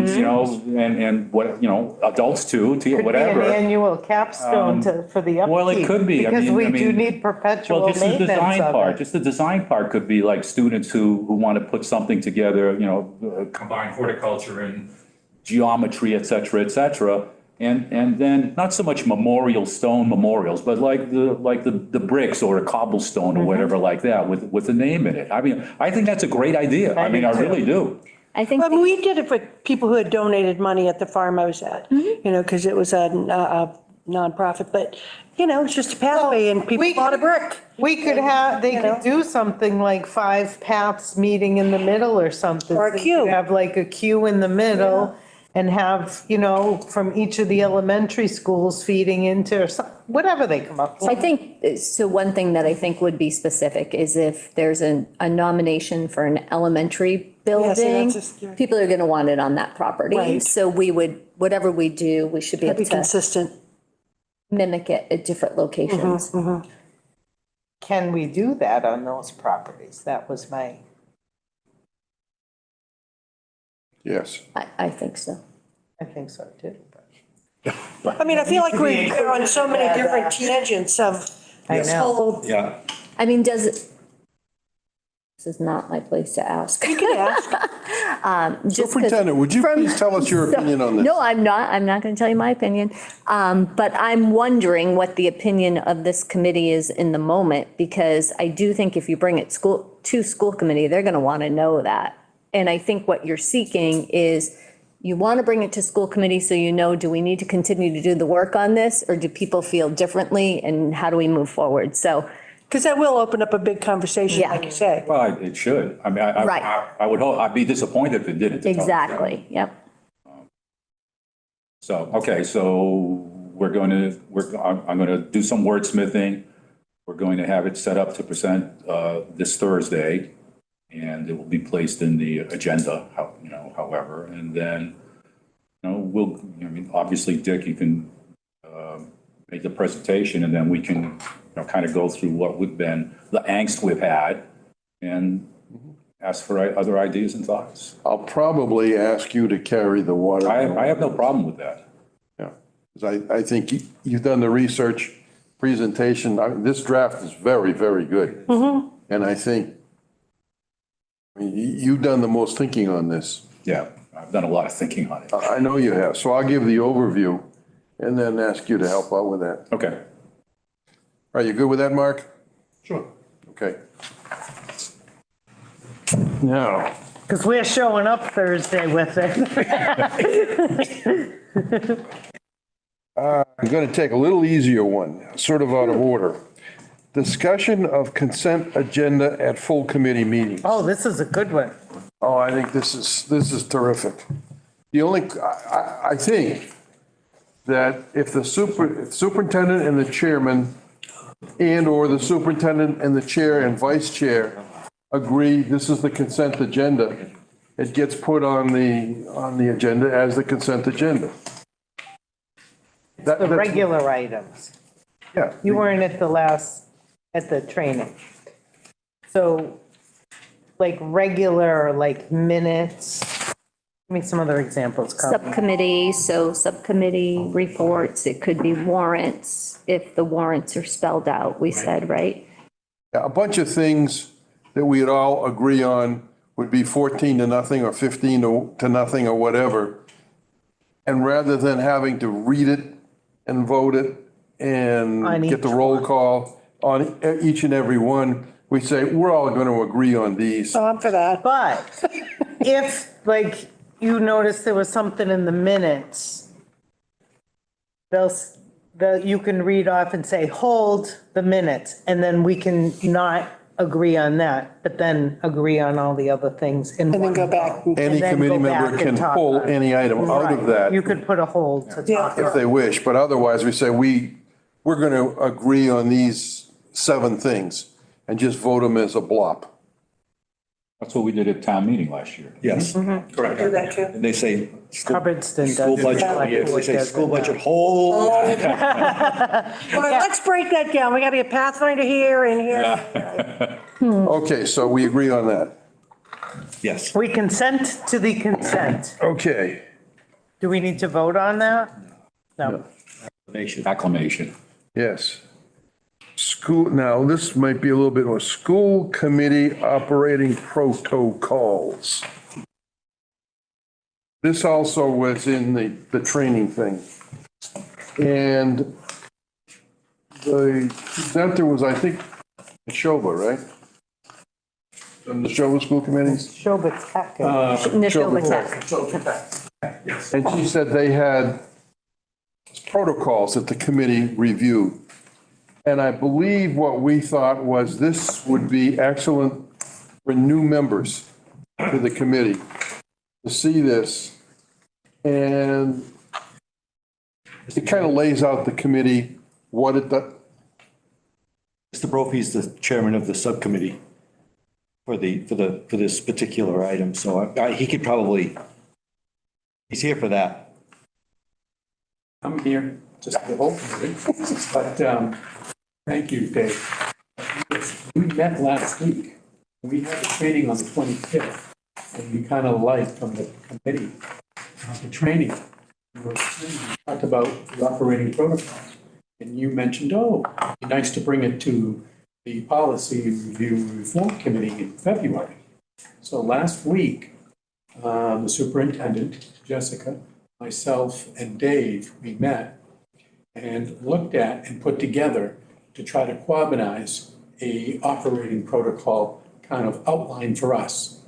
You know, and what, you know, adults too, Could whatever. be an annual capstone for the upkeep. Well, it could be. Because we do need perpetual Well, just the maintenance design of part, it. just the design part could be like students who want to put something together, you know, combine horticulture and geometry, et cetera, and then not so much stone memorials, but like the bricks or a cobblestone or whatever like that with a name in it. I mean, I think that's a great idea. I mean, I really do. I think, I mean, we did it for people who had donated money at the farm I was at, you know, because it was a nonprofit, but, you know, it's just a pathway and people we bought a could- brick. We could have, they You know? could do something like 5 paths meeting in the middle or something. Or a So you queue. could have like a queue in the middle and have, you know, from each of the elementary schools feeding into, or whatever they come up with. I think, so one thing that I think would be specific is if there's a nomination for an elementary building, that's a- people are going to want it on that property. Right. So we would, whatever we do, we should be Be able to consistent. mimic it at different locations. Can we do that on those properties? That was my, Yes. I think so. I think so too. I mean, I feel like we're on so many different tangents of I this know. whole, Yeah. I mean, does it, this is not my place to ask. you can ask. Just 'cause Superintendent, would you from- please tell us your opinion on this? No, I'm not going to tell you my opinion. But I'm wondering what the opinion of this committee is in the moment, because I do think if you bring it to school committee, they're going to want to know that. And I think what you're seeking is you want to bring it to school committee so you know, do we need to continue to do the work on this, or do people feel differently, and how do we move forward? So, Because that will open up a big conversation, Yeah. like you say. Well, it should. I mean, Right. I would hope, I'd be disappointed if it didn't. exactly, yep. So, okay, so I'm going to do some wordsmithing. We're going to have it set up to present this Thursday, and it will be placed in the agenda, however, and then, obviously, Dick, you can make the presentation, and then we can, kind of go through what we've been, the angst we've had, and ask for other ideas and thoughts. I'll probably ask you to carry the water. I have no problem with that. Yeah, 'cause I think you've done the research presentation. This draft is very, very good. And I think, you've done the most thinking on this. Yeah, I've done a lot of thinking on it. I know you have. So I'll give the overview and then ask you to help out with that. Okay. Are you good with that, Mark? Sure. Okay. Now, Because we're showing up Thursday with it. I'm going to take a little easier one, sort of out of order. Discussion of consent agenda at full committee meetings. Oh, this is a good one. Oh, I think this is terrific. The only, I think that if the superintendent and the chairman and/or the superintendent and the chair and vice chair agree this is the consent agenda, it gets put on the agenda as the consent agenda. The regular items. Yeah. You weren't at the training. So like regular, like minutes, give me some other examples. Colleen. Subcommittee, so subcommittee reports, it could be warrants, if the warrants are spelled out, we said, right? A bunch of things that we'd all agree on would be 14-0 or 15-0 or whatever. And rather than having to read it and vote it On and get the each roll call on each and every one, we say, we're all going to agree on these. So I'm for that. But if, like, you notice there was something in the minutes, you can read off and say, hold the minutes, and then we can not agree on that, but then agree on all the other things in And then one go go. back. Any then committee go member back can and talk pull on it. any item out of Right. that You could put a hold to talk. if they wish, but otherwise we say, we're going to agree on these 7 things and just vote them as a blop. That's what we did at town meeting last year. Yes. Correct. Do that too. And they say. Hubbardston School does. budget, Select they board say does school it budget now. whole. All right, let's break that down. We got to get Pathfinder here and here. Okay, so we agree on that. Yes. We consent to the consent. Okay. Do we need to vote on that? No. Acclamation. Yes. School, now this might be a little bit more, school committee operating protocols. This also was in the training thing. And the presenter was, I think, Neshoba, right? From the Neshoba School Committee? Shobit's Tech. Neshoba Tech. And she said they had protocols that the committee reviewed. And I believe what we thought was this would be excellent for new members to the committee to see this. And it kind of lays out the committee, what it does. Mr. Brophy is the chairman of the subcommittee for this particular item, so he could probably, he's here for that. I'm here just to vote for it, but thank you, Dave. We met last week. We had the training on the 25th, and we kind of liked from the committee, the training. We talked about the operating protocols, and you mentioned, oh, it'd be nice to bring it to the Policy Review Reform Committee in February. So last week, the superintendent, Jessica, myself, and Dave, we met and looked at and put together to try to coordinate a operating protocol kind of outline for us.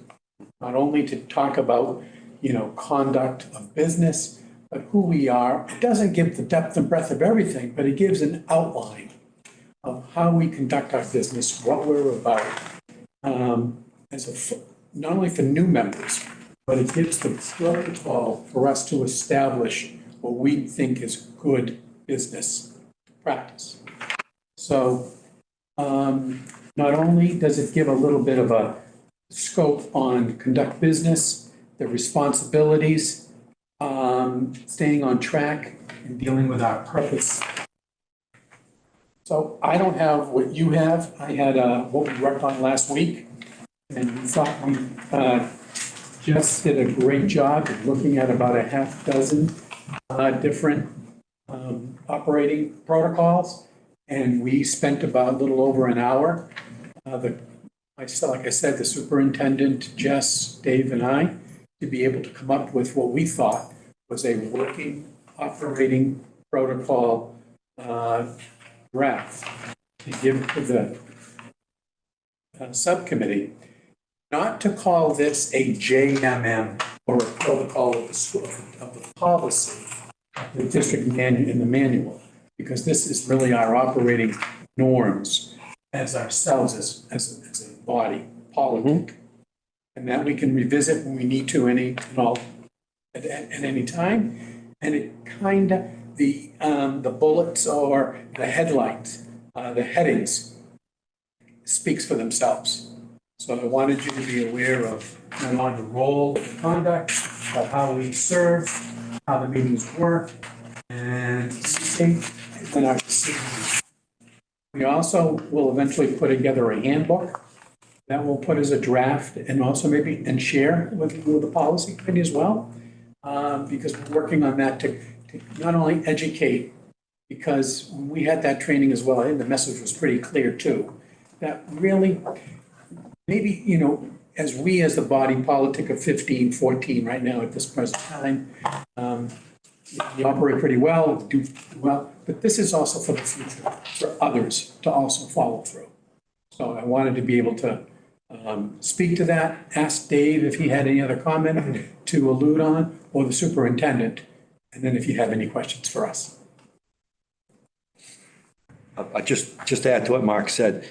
Not only to talk about, conduct of business, but who we are. It doesn't give the depth and breadth of everything, but it gives an outline of how we conduct our business, what we're about, not only for new members, but it gives the protocol for us to establish what we think is good business practice. So not only does it give a little bit of a scope on conduct business, the responsibilities, staying on track and dealing with our purpose. So I don't have what you have. I had what we worked on last week, and we thought we just did a great job of looking at about a half dozen different operating protocols, and we spent about a little over an hour. Like I said, the superintendent, Jess, Dave, and I, to be able to come up with what we thought was a working operating protocol draft to give to the subcommittee, not to call this a JMM or a protocol of the school, of the policy, the district manual, in the manual, because this is really our operating norms as ourselves, as a body politic. And that we can revisit when we need to at any time. And it kind of, the bullets or the headlines, the headings speaks for themselves. So I wanted you to be aware of not only the role of conduct, but how we serve, how the meetings work, and our decisions. We also will eventually put together a handbook that we'll put as a draft and also maybe share with the policy committee as well. Because we're working on that to not only educate, because we had that training as well, and the message was pretty clear too, that really, maybe, as the body politic of 15, 14 right now at this present time, we operate pretty well, do well, but this is also for the future, for others to also follow through. So I wanted to be able to speak to that, ask Dave if he had any other comment to allude on, or the superintendent, and then if you have any questions for us. Just to add to what Mark said,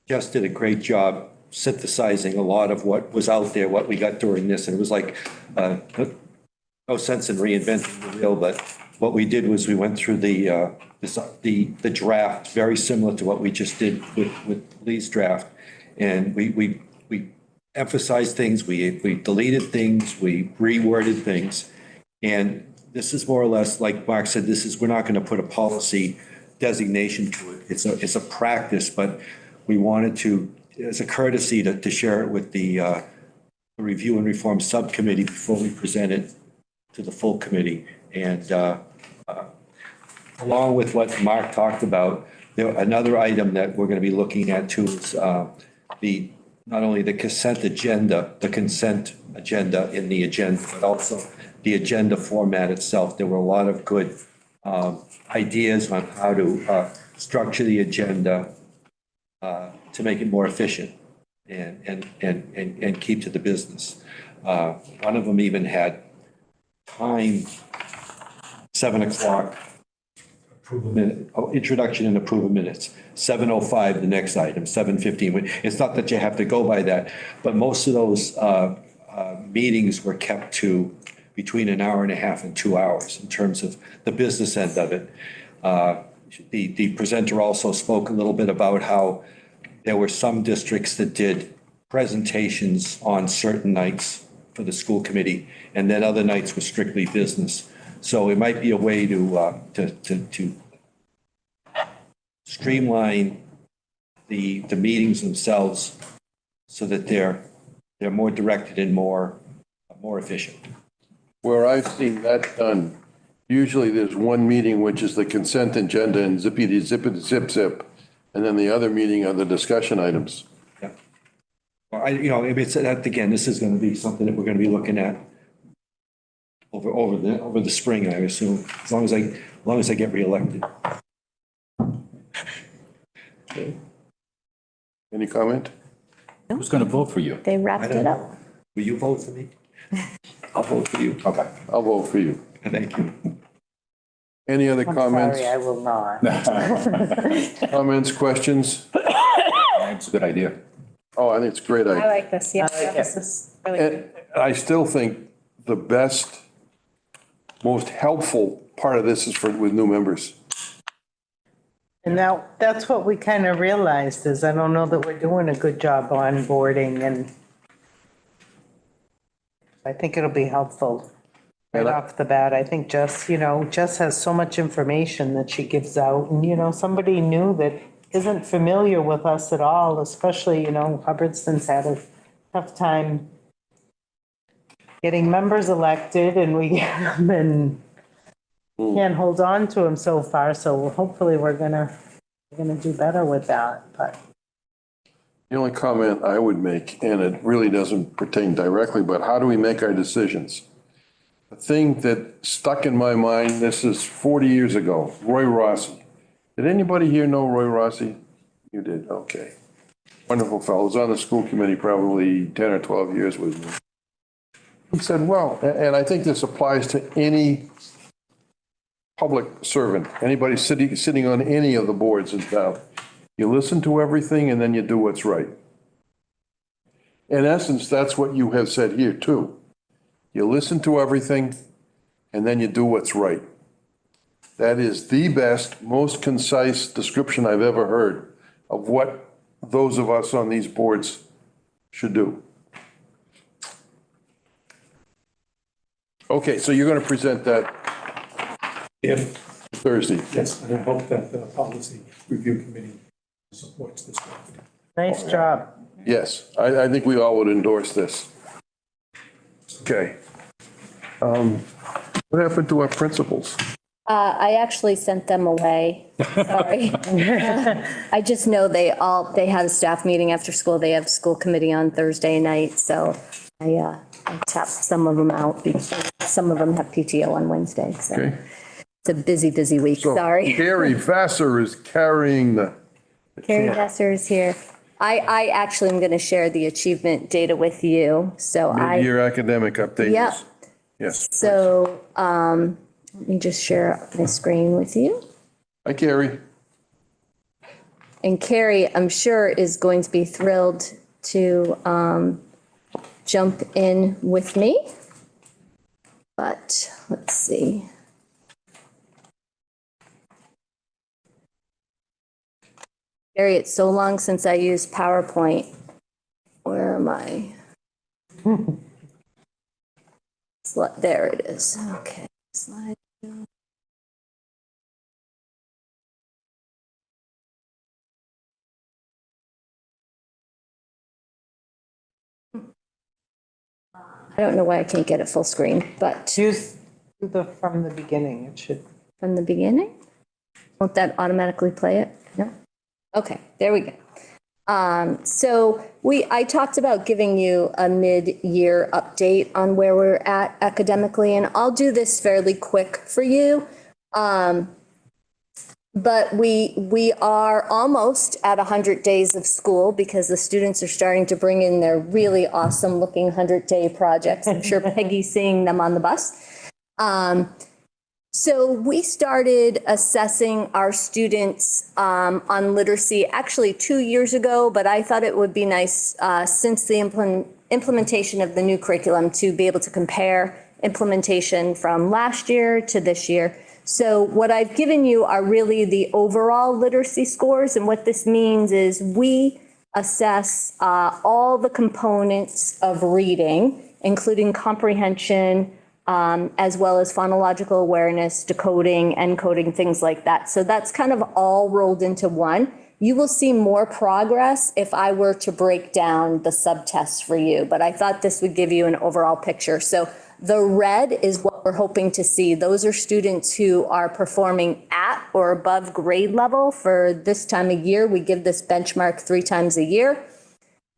Jess did a great job synthesizing a lot of what was out there, what we got during this, and it was like, no sense in reinventing the wheel, but what we did was we went through the draft, very similar to what we just did with Lee's draft. And we we emphasized things, we deleted things, we reworded things. And this is more or less, like Mark said, we're not going to put a policy designation to it. It's a practice, but we wanted to, as a courtesy, to share it with the Review and Reform Subcommittee before we present it to the full committee. And along with what Mark talked about, another item that we're going to be looking at too is not only the consent agenda in the agenda, but also the agenda format itself. There were a lot of good ideas on how to structure the agenda to make it more efficient and keep to the business. One of them even had time, 7 o'clock, introduction and approval minutes, 7:05, the next item, 7:15. It's not that you have to go by that, but most of those meetings were kept to between an hour and a half and 2 hours in terms of the business end of it. The presenter also spoke a little bit about how there were some districts that did presentations on certain nights for the school committee, and then other nights were strictly business. So it might be a way to streamline the meetings themselves so that they're more directed and more efficient. Where I've seen that done, usually there's one meeting, which is the consent agenda and zippity zip zip. And then the other meeting are the discussion items. Yeah. Well, it's that, again, this is going to be something that we're going to be looking at over the spring, I assume, as long as I get reelected. Okay. Any comment? Who's going to vote for you? They wrapped it up. Will you vote for me? I'll vote for you. Okay. I'll vote for you. Thank you. Any other comments? Sorry, I will not. Comments, questions? It's a good idea. Oh, I think it's a great I idea. like this, yeah, I like this it. is really good. And I still think the best, most helpful part of this is with new members. And now, that's what we kind of realized is I don't know that we're doing a good job onboarding, and I think it'll be helpful right off the bat. I think Jess has so much information that she gives out, and, somebody new that isn't familiar with us at all, especially, Hubbardston's had a tough time getting members elected, and we and can't hold on to them so far, so hopefully we're gonna do better with that, but. The only comment I would make, and it really doesn't pertain directly, but how do we make our decisions? The thing that stuck in my mind, this is 40 years ago, Roy Rossi. Did anybody here know Roy Rossi? You did, okay. Wonderful fellow, was on the school committee probably 10 or 12 years with me. He said, well, and I think this applies to any public servant, anybody sitting on any of the boards in town. You listen to everything and then you do what's right. In essence, that's what you have said here too. You listen to everything and then you do what's right. That is the best, most concise description I've ever heard of what those of us on these boards should do. Okay, so you're going to present that If, Thursday. yes, and I hope that the policy review committee supports this. Nice job. Yes, I think we all would endorse this. Okay. What happened to our principals? I actually sent them away. Sorry. I just know they had a staff meeting after school. They have school committee on Thursday night, so I tapped some of them out because some of them have PTO on Wednesday, so. Okay. It's a busy, busy week, So sorry. Gary Vassar is carrying the. Carrie Vassar is here. I actually am going to share the achievement data with you, so Mid-year academic update. Yep. Yes. So, let me just share my screen with you. Hi, Carrie. And Carrie, I'm sure, is going to be thrilled to jump in with me. But let's see. Carrie, it's so long since I used PowerPoint. Where am I? There it is. Okay. Slide. I don't know why I can't get it full screen, but Use from the beginning, it should. from the beginning, won't that automatically play it? No? Okay, there we go. So I talked about giving you a mid-year update on where we're at academically, and I'll do this fairly quick for you. But we are almost at 100 days of school because the students are starting to bring in their really awesome looking 100-day projects. I'm sure Peggy's seeing them on the bus. So we started assessing our students on literacy actually 2 years ago, but I thought it would be nice since the implementation of the new curriculum to be able to compare implementation from last year to this year. So what I've given you are really the overall literacy scores, and what this means is we assess all the components of reading, including comprehension, as well as phonological awareness, decoding, encoding, things like that. So that's kind of all rolled into one. You will see more progress if I were to break down the subtests for you, but I thought this would give you an overall picture. So the red is what we're hoping to see. Those are students who are performing at or above grade level for this time of year. We give this benchmark 3 times a year.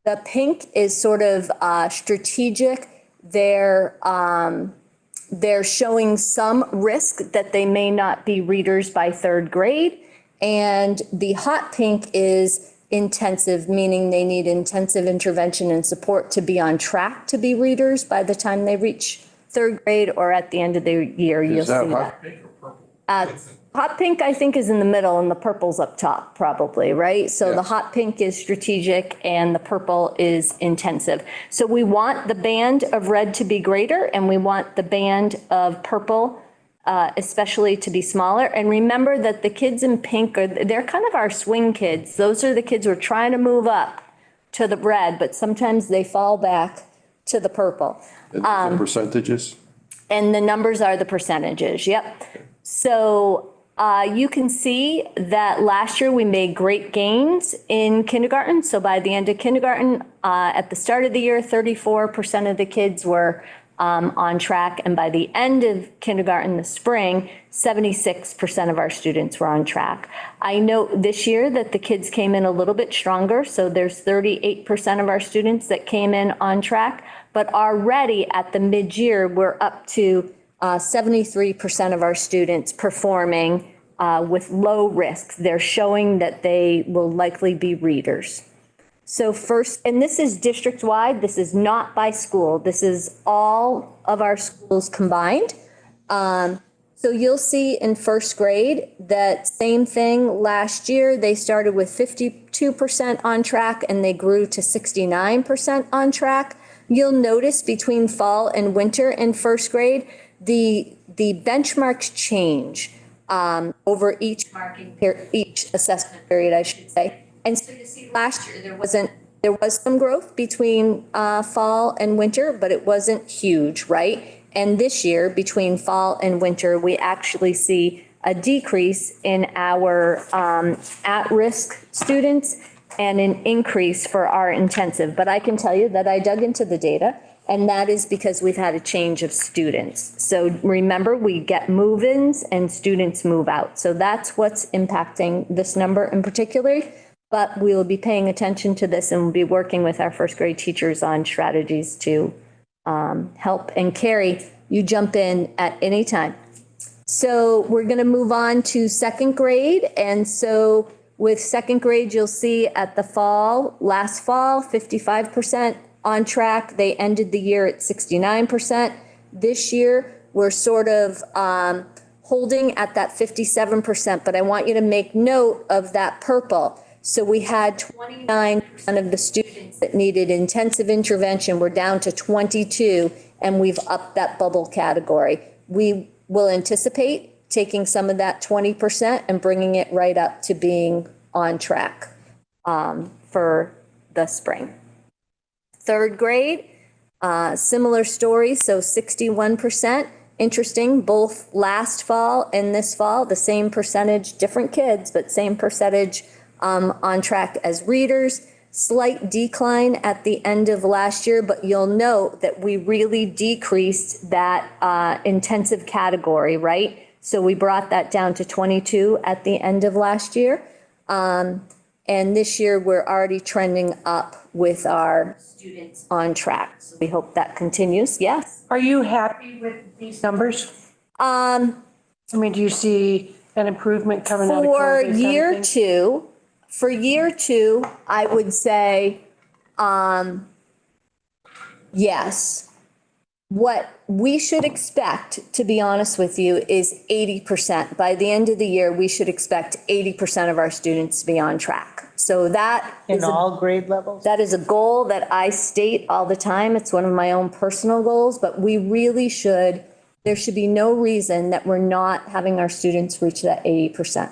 The pink is sort of strategic. They're showing some risk that they may not be readers by 3rd grade. And the hot pink is intensive, meaning they need intensive intervention and support to be on track to be readers by the time they reach 3rd grade or at the end of the year. You'll see that. Hot pink, I think, is in the middle and the purple's up top probably, right? So the hot pink is strategic and the purple is intensive. So we want the band of red to be greater and we want the band of purple especially to be smaller. And remember that the kids in pink they're kind of our swing kids. Those are the kids who are trying to move up to the red, but sometimes they fall back to the purple. The percentages? And the numbers are the percentages, yep. So you can see that last year we made great gains in kindergarten. So by the end of kindergarten, at the start of the year, 34% of the kids were on track. And by the end of kindergarten, the spring, 76% of our students were on track. I note this year that the kids came in a little bit stronger. So there's 38% of our students that came in on track, but already at the mid-year, we're up to 73% of our students performing with low risk. They're showing that they will likely be readers. So first, and this is district-wide, this is not by school, this is all of our schools combined. So you'll see in 1st grade that same thing last year, they started with 52% on track and they grew to 69% on track. You'll notice between fall and winter in 1st grade, the benchmarks change over each assessment period, I should say. And so you see last year, there was some growth between fall and winter, but it wasn't huge, right? And this year, between fall and winter, we actually see a decrease in our at-risk students and an increase for our intensive. But I can tell you that I dug into the data, and that is because we've had a change of students. So remember, we get move-ins and students move out. So that's what's impacting this number in particular. But we will be paying attention to this and we'll be working with our 1st grade teachers on strategies to help. And Carrie, you jump in at any time. So we're going to move on to 2nd grade. And so with 2nd grade, you'll see at the last fall, 55% on track. They ended the year at 69%. This year, we're sort of holding at that 57%, but I want you to make note of that purple. So we had 29% of the students that needed intensive intervention. We're down to 22, and we've upped that bubble category. We will anticipate taking some of that 20% and bringing it right up to being on track for the spring. Third grade, similar story, so 61%. Interesting, both last fall and this fall, the same percentage, different kids, but same percentage on track as readers. Slight decline at the end of last year, but you'll note that we really decreased that intensive category, right? So we brought that down to 22 at the end of last year. And this year, we're already trending up with our students on track. So we hope that continues. Yes? Are you happy with these numbers? I mean, do you see an improvement coming out of For COVID? kind of year thing? two, I would say, yes. What we should expect, to be honest with you, is 80%. By the end of the year, we should expect 80% of our students to be on track. So that In is all grade levels? that is a goal that I state all the time. It's one of my own personal goals, but we really should, there should be no reason that we're not having our students reach that 80%.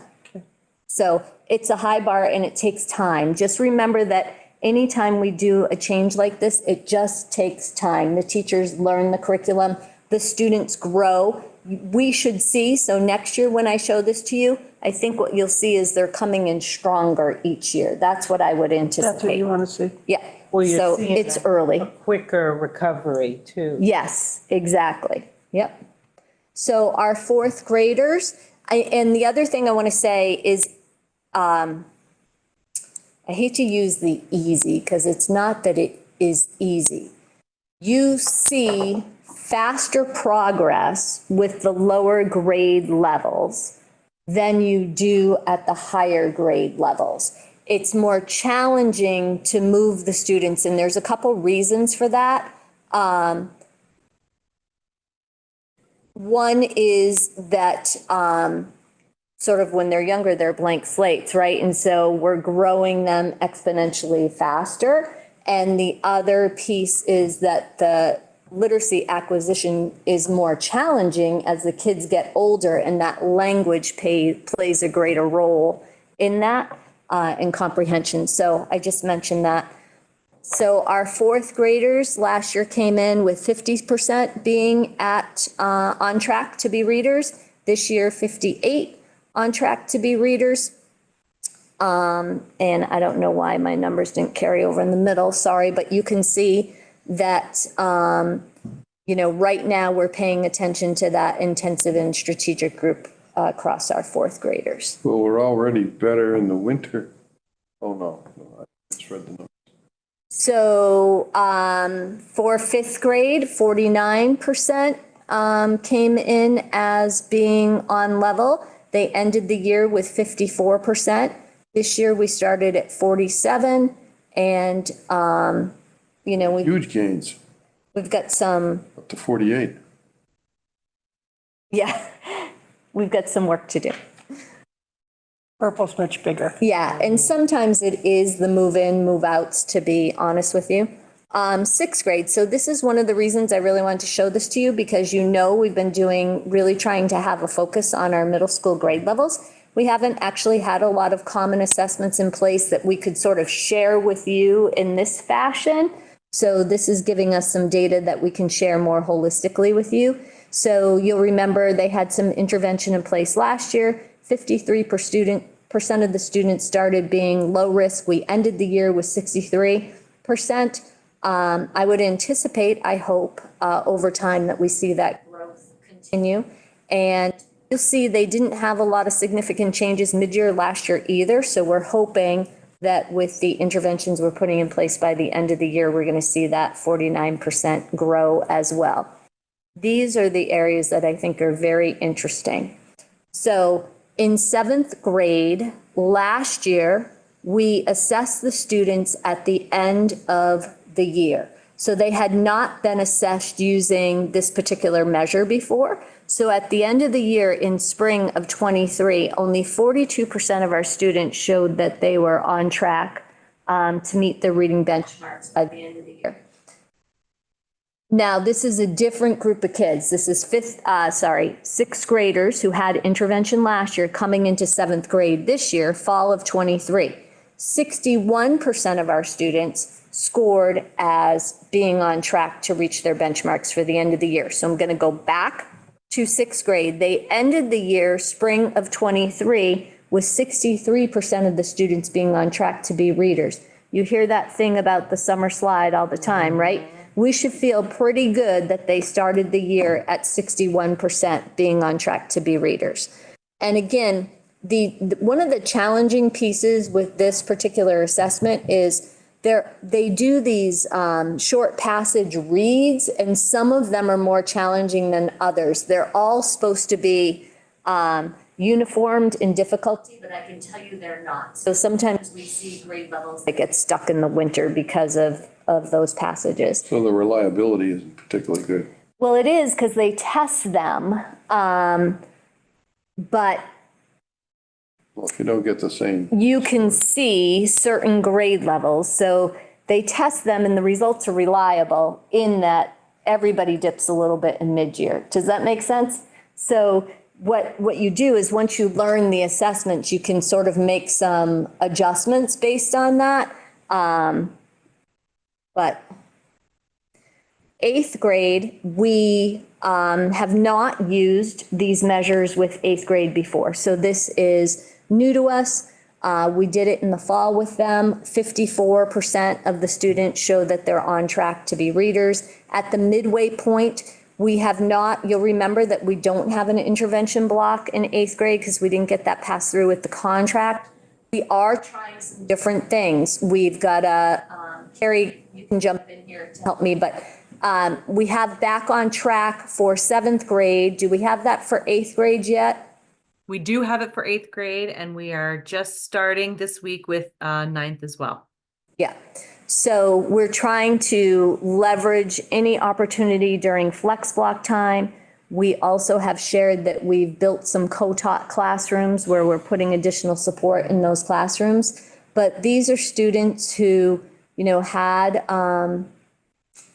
So it's a high bar and it takes time. Just remember that anytime we do a change like this, it just takes time. The teachers learn the curriculum, the students grow. We should see, so next year when I show this to you, I think what you'll see is they're coming in stronger each year. That's what I would anticipate. That's what you want to see? Yeah, Well, you're so seeing it's a early. quicker recovery too. Yes, exactly. Yep. So our fourth graders, and the other thing I want to say is, I hate to use the easy because it's not that it is easy. You see faster progress with the lower grade levels than you do at the higher grade levels. It's more challenging to move the students, and there's a couple reasons for that. One is that sort of when they're younger, they're blank slates, right? And so we're growing them exponentially faster. And the other piece is that the literacy acquisition is more challenging as the kids get older, and that language plays a greater role in that, in comprehension. So I just mentioned that. So our fourth graders last year came in with 50% being on track to be readers. This year, 58 on track to be readers. And I don't know why my numbers didn't carry over in the middle, sorry, but you can see that, right now we're paying attention to that intensive and strategic group across our fourth graders. Well, we're already better in the winter. Oh, no, I just read the numbers. So for fifth grade, 49% came in as being on level. They ended the year with 54%. This year we started at 47, and Huge gains, we've got some, up to 48. yeah, we've got some work to do. Purple's much bigger. Yeah, and sometimes it is the move in, move outs, to be honest with you. Sixth grade, so this is one of the reasons I really wanted to show this to you, because we've been really trying to have a focus on our middle school grade levels. We haven't actually had a lot of common assessments in place that we could sort of share with you in this fashion. So this is giving us some data that we can share more holistically with you. So you'll remember they had some intervention in place last year. 53% of the students started being low risk. We ended the year with 63%. I would anticipate, I hope, over time that we see that growth continue. And you'll see they didn't have a lot of significant changes mid-year last year either. So we're hoping that with the interventions we're putting in place by the end of the year, we're going to see that 49% grow as well. These are the areas that I think are very interesting. So in seventh grade last year, we assessed the students at the end of the year. So they had not been assessed using this particular measure before. So at the end of the year in spring of 23, only 42% of our students showed that they were on track to meet their reading benchmarks by the end of the year. Now, this is a different group of kids. This is sixth graders who had intervention last year coming into seventh grade this year, fall of 23. 61% of our students scored as being on track to reach their benchmarks for the end of the year. So I'm going to go back to sixth grade. They ended the year, spring of '23, with 63% of the students being on track to be readers. You hear that thing about the summer slide all the time, right? We should feel pretty good that they started the year at 61% being on track to be readers. And again, one of the challenging pieces with this particular assessment is they do these short passage reads, and some of them are more challenging than others. They're all supposed to be uniformed in difficulty, but I can tell you they're not. So sometimes we see grade levels that get stuck in the winter because of those passages. So the reliability isn't particularly good. Well, it is because they test them, but Well, if you don't get the same, you can see certain grade levels. So they test them and the results are reliable in that everybody dips a little bit in mid-year. Does that make sense? So what you do is once you learn the assessments, you can sort of make some adjustments based on that. But eighth grade, we have not used these measures with eighth grade before. So this is new to us. We did it in the fall with them. 54% of the students show that they're on track to be readers. At the midway point, we have not, you'll remember that we don't have an intervention block in eighth grade because we didn't get that passed through with the contract. We are trying some different things. We've got Carrie, you can jump in here to help me, but we have back on track for seventh grade. Do we have that for eighth grade yet? We do have it for eighth grade, and we are just starting this week with ninth as well. Yeah. So we're trying to leverage any opportunity during flex block time. We also have shared that we've built some co-taught classrooms where we're putting additional support in those classrooms. But these are students who, had,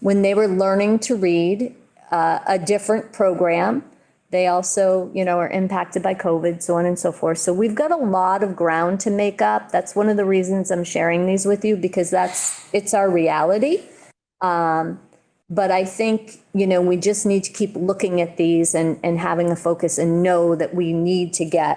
when they were learning to read, a different program. They also, are impacted by COVID, so on and so forth. So we've got a lot of ground to make up. That's one of the reasons I'm sharing these with you, because it's our reality. But I think, we just need to keep looking at these and having a focus and know that we need to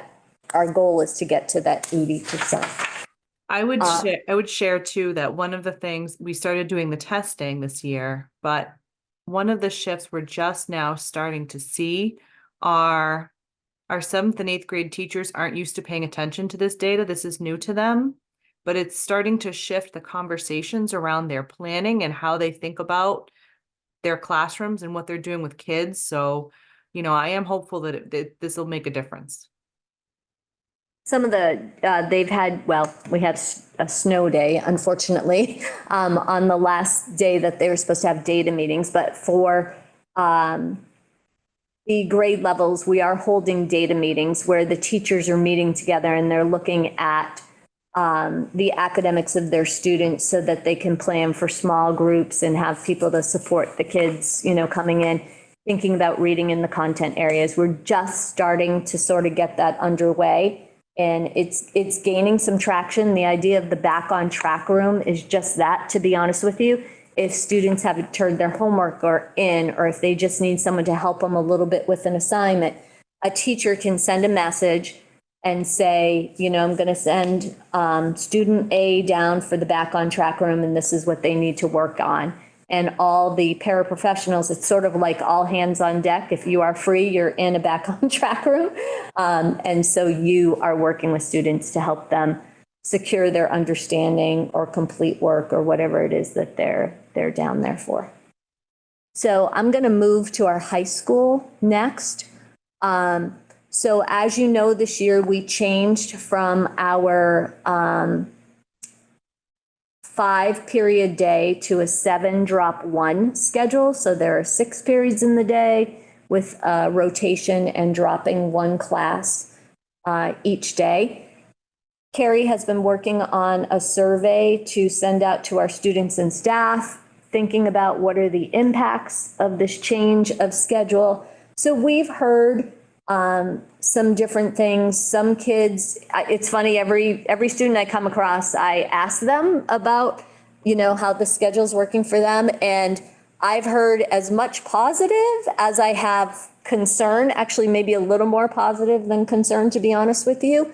our goal is to get to that 80%. I would share too that one of the things we started doing the testing this year, but one of the shifts we're just now starting to see are our seventh and eighth grade teachers aren't used to paying attention to this data. This is new to them, but it's starting to shift the conversations around their planning and how they think about their classrooms and what they're doing with kids. So, I am hopeful that this will make a difference. Some of we had a snow day, unfortunately, on the last day that they were supposed to have data meetings, but for the grade levels, we are holding data meetings where the teachers are meeting together and they're looking at the academics of their students so that they can plan for small groups and have people to support the kids, coming in, thinking about reading in the content areas. We're just starting to sort of get that underway, and it's gaining some traction. The idea of the back on track room is just that, to be honest with you. If students haven't turned their homework or if they just need someone to help them a little bit with an assignment, a teacher can send a message and say, I'm going to send student A down for the back on track room, and this is what they need to work on. And all the paraprofessionals, it's sort of like all hands on deck. If you are free, you're in a back on track room. And so you are working with students to help them secure their understanding or complete work or whatever it is that they're down there for. So I'm going to move to our high school next. So as you know, this year we changed from our 5-period day to a 7-drop-1 schedule. So there are 6 periods in the day with rotation and dropping 1 class each day. Carrie has been working on a survey to send out to our students and staff, thinking about what are the impacts of this change of schedule. So we've heard some different things. Some kids, it's funny, every student I come across, I ask them about how the schedule's working for them. And I've heard as much positive as I have concern, actually maybe a little more positive than concern, to be honest with you.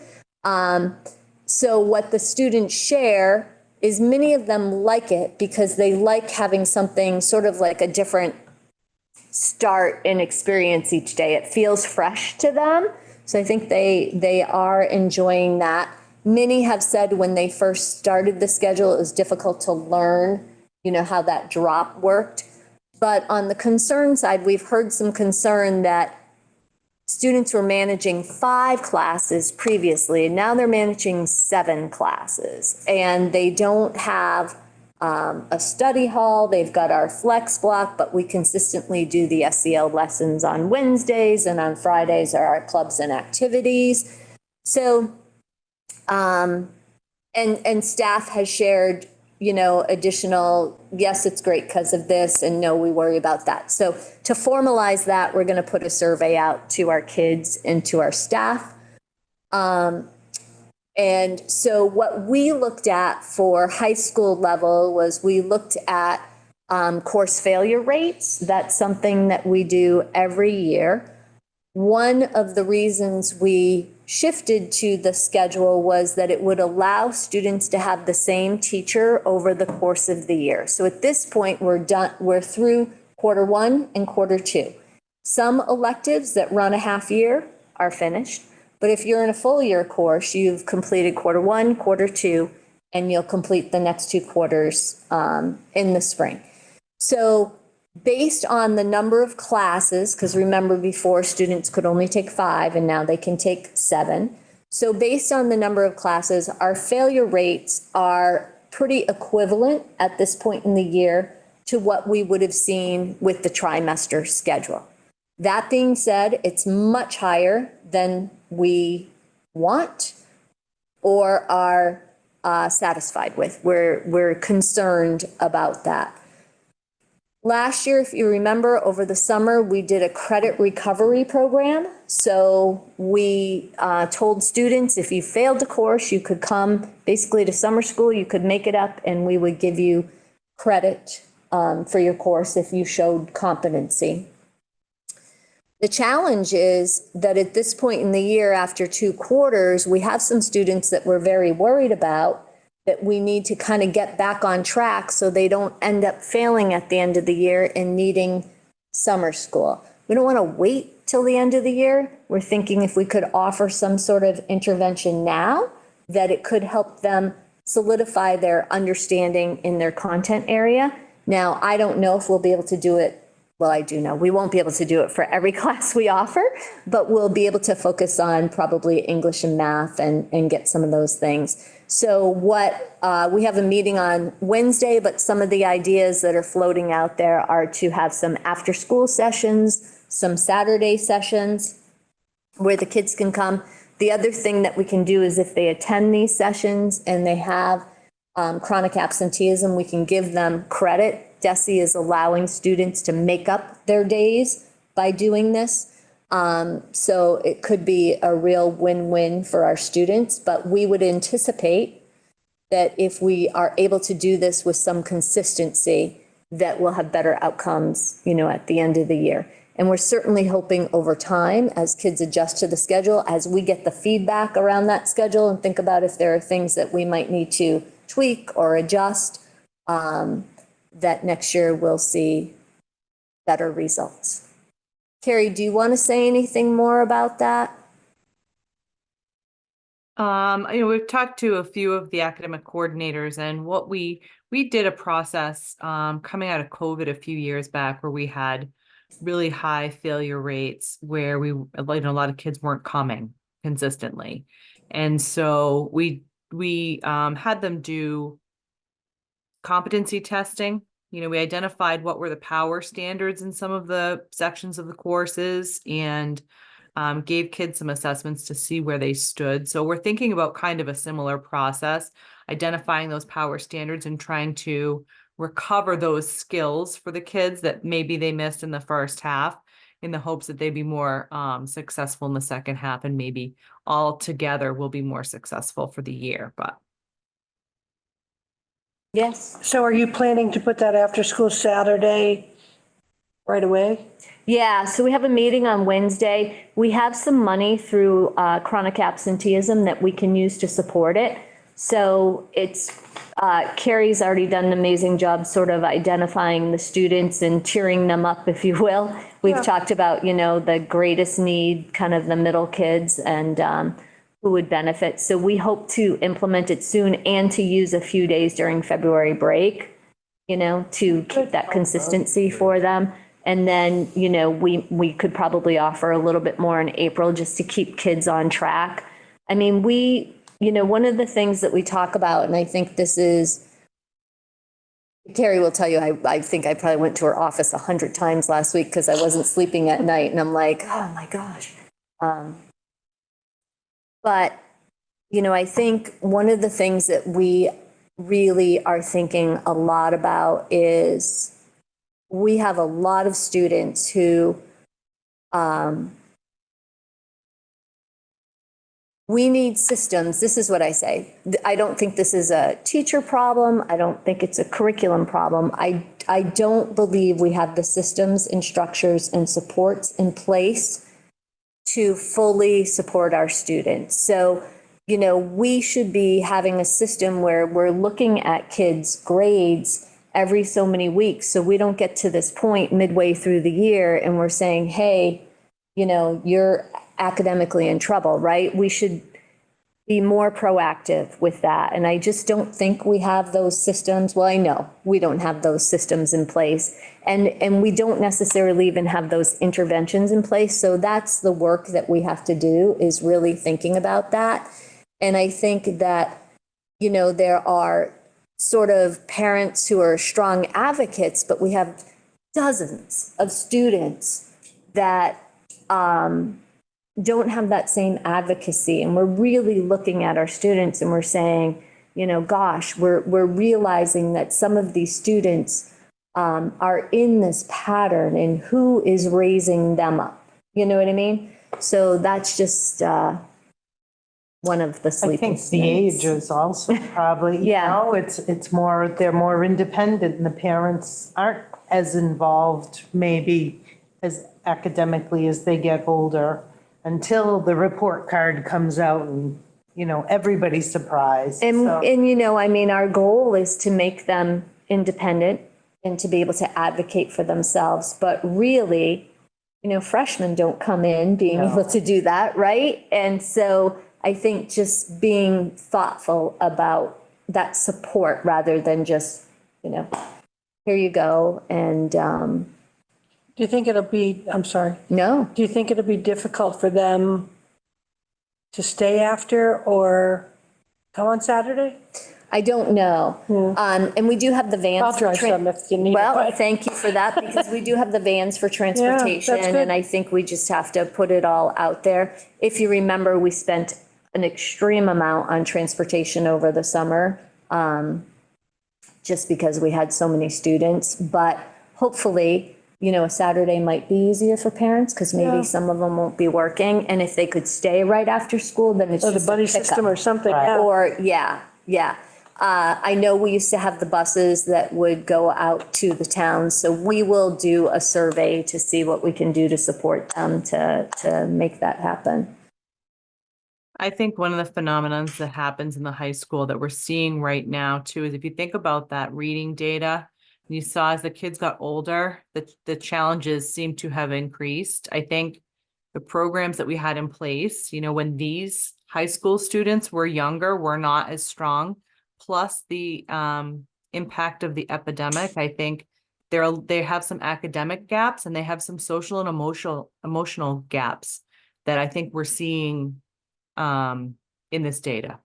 So what the students share is many of them like it because they like having something sort of like a different start and experience each day. It feels fresh to them. So I think they are enjoying that. Many have said when they first started the schedule, it was difficult to learn, how that drop worked. But on the concern side, we've heard some concern that students were managing 5 classes previously, and now they're managing 7 classes. And they don't have a study hall. They've got our flex block, but we consistently do the SEL lessons on Wednesdays, and on Fridays are our clubs and activities. So, and staff has shared, additional, yes, it's great because of this, and no, we worry about that. So to formalize that, we're going to put a survey out to our kids and to our staff. And so what we looked at for high school level was we looked at course failure rates. That's something that we do every year. One of the reasons we shifted to the schedule was that it would allow students to have the same teacher over the course of the year. So at this point, we're through Q1 and Q2. Some electives that run a half year are finished, but if you're in a full year course, you've completed Q1, Q2, and you'll complete the next 2 quarters in the spring. So based on the number of classes, because remember before students could only take 5 and now they can take 7. So based on the number of classes, our failure rates are pretty equivalent at this point in the year to what we would have seen with the trimester schedule. That being said, it's much higher than we want or are satisfied with. We're concerned about that. Last year, if you remember, over the summer, we did a credit recovery program. So we told students if you failed the course, you could come basically to summer school, you could make it up, and we would give you credit for your course if you showed competency. The challenge is that at this point in the year, after 2 quarters, we have some students that we're very worried about that we need to kind of get back on track so they don't end up failing at the end of the year and needing summer school. We don't want to wait till the end of the year. We're thinking if we could offer some sort of intervention now, that it could help them solidify their understanding in their content area. Now, I don't know if we'll be able to do it. Well, I do know we won't be able to do it for every class we offer, but we'll be able to focus on probably English and math and get some of those things. So we have a meeting on Wednesday, but some of the ideas that are floating out there are to have some after school sessions, some Saturday sessions where the kids can come. The other thing that we can do is if they attend these sessions and they have chronic absenteeism, we can give them credit. DESE is allowing students to make up their days by doing this. So it could be a real win-win for our students, but we would anticipate that if we are able to do this with some consistency, that we'll have better outcomes, at the end of the year. And we're certainly hoping over time, as kids adjust to the schedule, as we get the feedback around that schedule and think about if there are things that we might need to tweak or adjust, that next year we'll see better results. Carrie, do you want to say anything more about that? We've talked to a few of the academic coordinators, and what we did a process coming out of COVID a few years back where we had really high failure rates where a lot of kids weren't coming consistently. And so we had them do competency testing. We identified what were the power standards in some of the sections of the courses and gave kids some assessments to see where they stood. So we're thinking about kind of a similar process, identifying those power standards and trying to recover those skills for the kids that maybe they missed in the first half in the hopes that they'd be more successful in the second half, and maybe all together will be more successful for the year. But Yes. So are you planning to put that after school Saturday right away? Yeah, so we have a meeting on Wednesday. We have some money through chronic absenteeism that we can use to support it. So it's, Carrie's already done an amazing job sort of identifying the students and cheering them up, if you will. We've Yeah. talked about, the greatest need, kind of the middle kids and who would benefit. So we hope to implement it soon and to use a few days during February break, to keep that consistency for them. And then, we could probably offer a little bit more in April just to keep kids on track. I mean, one of the things that we talk about, and I think this is, Carrie will tell you, I think I probably went to her office 100 times last week because I wasn't sleeping at night. And I'm like, oh my gosh. But, I think one of the things that we really are thinking a lot about is we have a lot of students who we need systems. This is what I say. I don't think this is a teacher problem. I don't think it's a curriculum problem. I don't believe we have the systems and structures and supports in place to fully support our students. So, we should be having a system where we're looking at kids' grades every so many weeks. So we don't get to this point midway through the year and we're saying, hey, you're academically in trouble, right? We should be more proactive with that. And I just don't think we have those systems. Well, I know we don't have those systems in place. And we don't necessarily even have those interventions in place. So that's the work that we have to do, is really thinking about that. And I think that, there are sort of parents who are strong advocates, but we have dozens of students that don't have that same advocacy. And we're really looking at our students and we're saying, gosh, we're realizing that some of these students are in this pattern and who is raising them up. You know what I mean? So that's just one of the I sleepless think the nights. age is also probably, Yeah. it's more, they're more independent and the parents aren't as involved maybe as academically as they get older until the report card comes out and, everybody's surprised. And, So- and our goal is to make them independent and to be able to advocate for themselves. But really, freshmen don't come in being able to do that, right? And so I think just being thoughtful about that support rather than just, here you go. And Do you think it'll be, I'm sorry, no, do you think it'll be difficult for them to stay after or come on Saturday? I don't know. And we do have the vans. I'll for drive some if you need it, Well, but- thank you for that, because we do have the vans for transportation. good. And I think we just have to put it all out there. If you remember, we spent an extreme amount on transportation over the summer, just because we had so many students. But hopefully, a Saturday might be easier for parents because maybe Yeah. some of them won't be working. And if they could stay right after school, then it's Or the just a buddy pickup. system or something, yeah. Or, yeah. I know we used to have the buses that would go out to the towns, so we will do a survey to see what we can do to support them to make that happen. I think one of the phenomenons that happens in the high school that we're seeing right now too is if you think about that reading data, and you saw as the kids got older, the challenges seem to have increased. I think the programs that we had in place, when these high school students were younger, were not as strong. Plus the impact of the epidemic, I think they have some academic gaps and they have some social and emotional gaps that I think we're seeing in this data.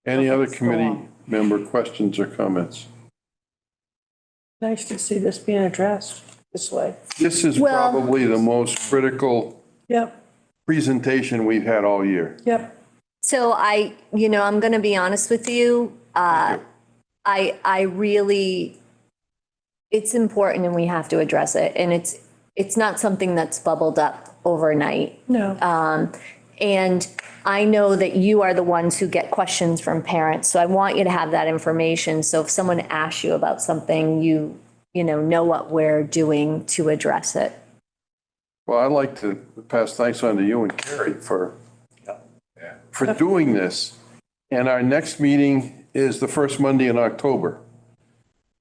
Any other committee member questions or comments? Nice to see this being addressed this way. This is Well- probably the most critical Yep, presentation we've had all year. yep. So I'm going to be honest with you. I really, it's important and we have to address it. And it's not something that's bubbled up overnight. No. And I know that you are the ones who get questions from parents, so I want you to have that information. So if someone asks you about something, you know what we're doing to address it. Well, I'd like to pass thanks on to you and Carrie for doing this. And our next meeting is the first Monday in October.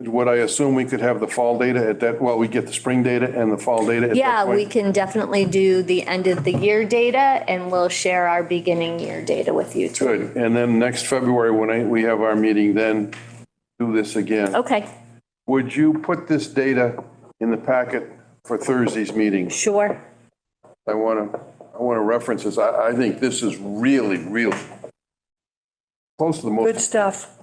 Would I assume we could have the fall data at that, well, we get the spring data and the fall data at that Yeah, point? we can definitely do the end of the year data, and we'll share our beginning year data with you too. Good. And then next February, when we have our meeting, then do this again. Okay, Would you put this data in the packet for Thursday's meeting? sure. I want to reference this. I think this is really, really close to the Good most, stuff.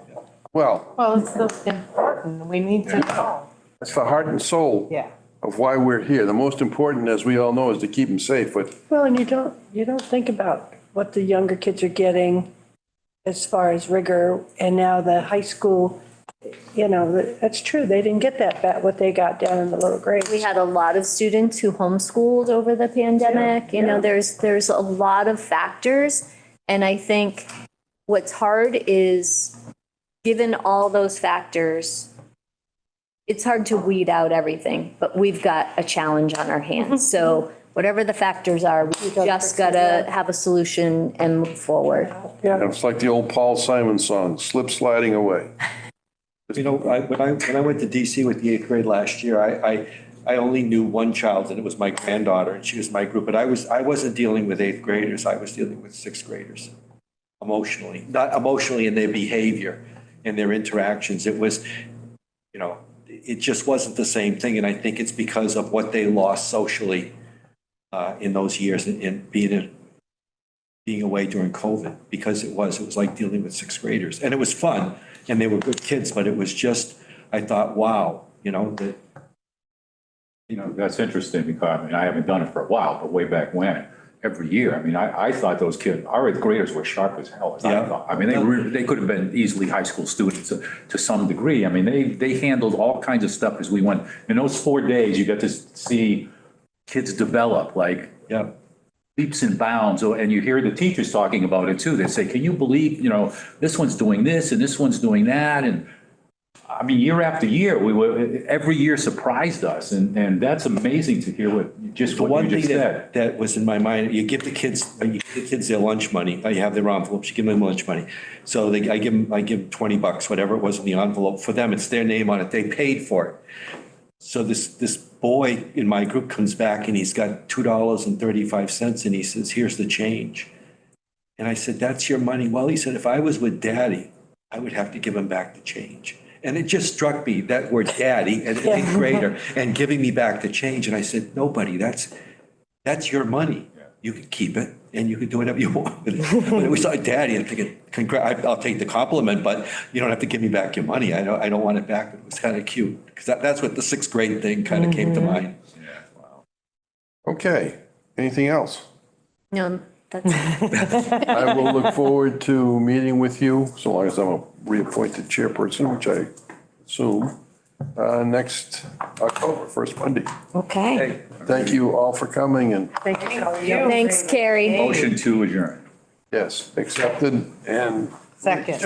well, Well, it's so important. We need to know. it's the heart and soul Yeah. of why we're here. The most important, as we all know, is to keep them safe, but Well, and you don't think about what the younger kids are getting as far as rigor, and now the high school, that's true. They didn't get what they got down in the lower grades. We had a lot of students who homeschooled over the pandemic. There's a lot of factors. And I think what's hard is, given all those factors, it's hard to weed out everything, but we've got a challenge on our hands. So whatever the factors are, we just gotta have a solution and move forward. Yeah. it's like the old Paul Simon song, slip sliding away. When I went to DC with the 8th grade last year, I only knew one child, and it was my granddaughter, and she was my group, but I wasn't dealing with 8th graders, I was dealing with 6th graders. Emotionally, not emotionally in their behavior and their interactions. It was, it just wasn't the same thing. And I think it's because of what they lost socially in those years and being away during COVID, because it was like dealing with 6th graders. And it was fun and they were good kids, but it was just, I thought, wow, that. That's interesting because, I haven't done it for a while, but way back when, every year, I thought those kids, our 8th graders were sharp as hell. I Yeah. thought. They could have been easily high school students to some degree. They handled all kinds of stuff as we went. In those 4 days, you got to see kids develop like leaps and bounds. And you hear the teachers talking about it too. They say, can you believe, this one's doing this and this one's doing that? And year after year, every year surprised us. And that's amazing to hear what you just said. That was in my mind, you give the kids their lunch money, you have their envelopes, you give them lunch money. So I give them $20, whatever it was in the envelope. For them, it's their name on it. They paid for it. So this boy in my group comes back and he's got $2.35 and he says, here's the change. And I said, that's your money? Well, he said, if I was with Daddy, I would have to give him back the change. And it just struck me, that word daddy, an 8th grader, and giving me back the change. And I said, no, buddy, that's your money. You can keep it and you can do whatever you want with it. But it was like, daddy, I'm thinking, I'll take the compliment, but you don't have to give me back your money. I don't want it back. But it was kind of cute because that's what the 6th grade thing kind of came to mind. Okay, anything else? No, that's, I will look forward to meeting with you, so long as I'm a reappointed chairperson, which I assume, next October, first Monday. okay. Thank you all for coming, and Thank you. Thanks, Carrie. Motion to adjourn. yes, accepted and. Second.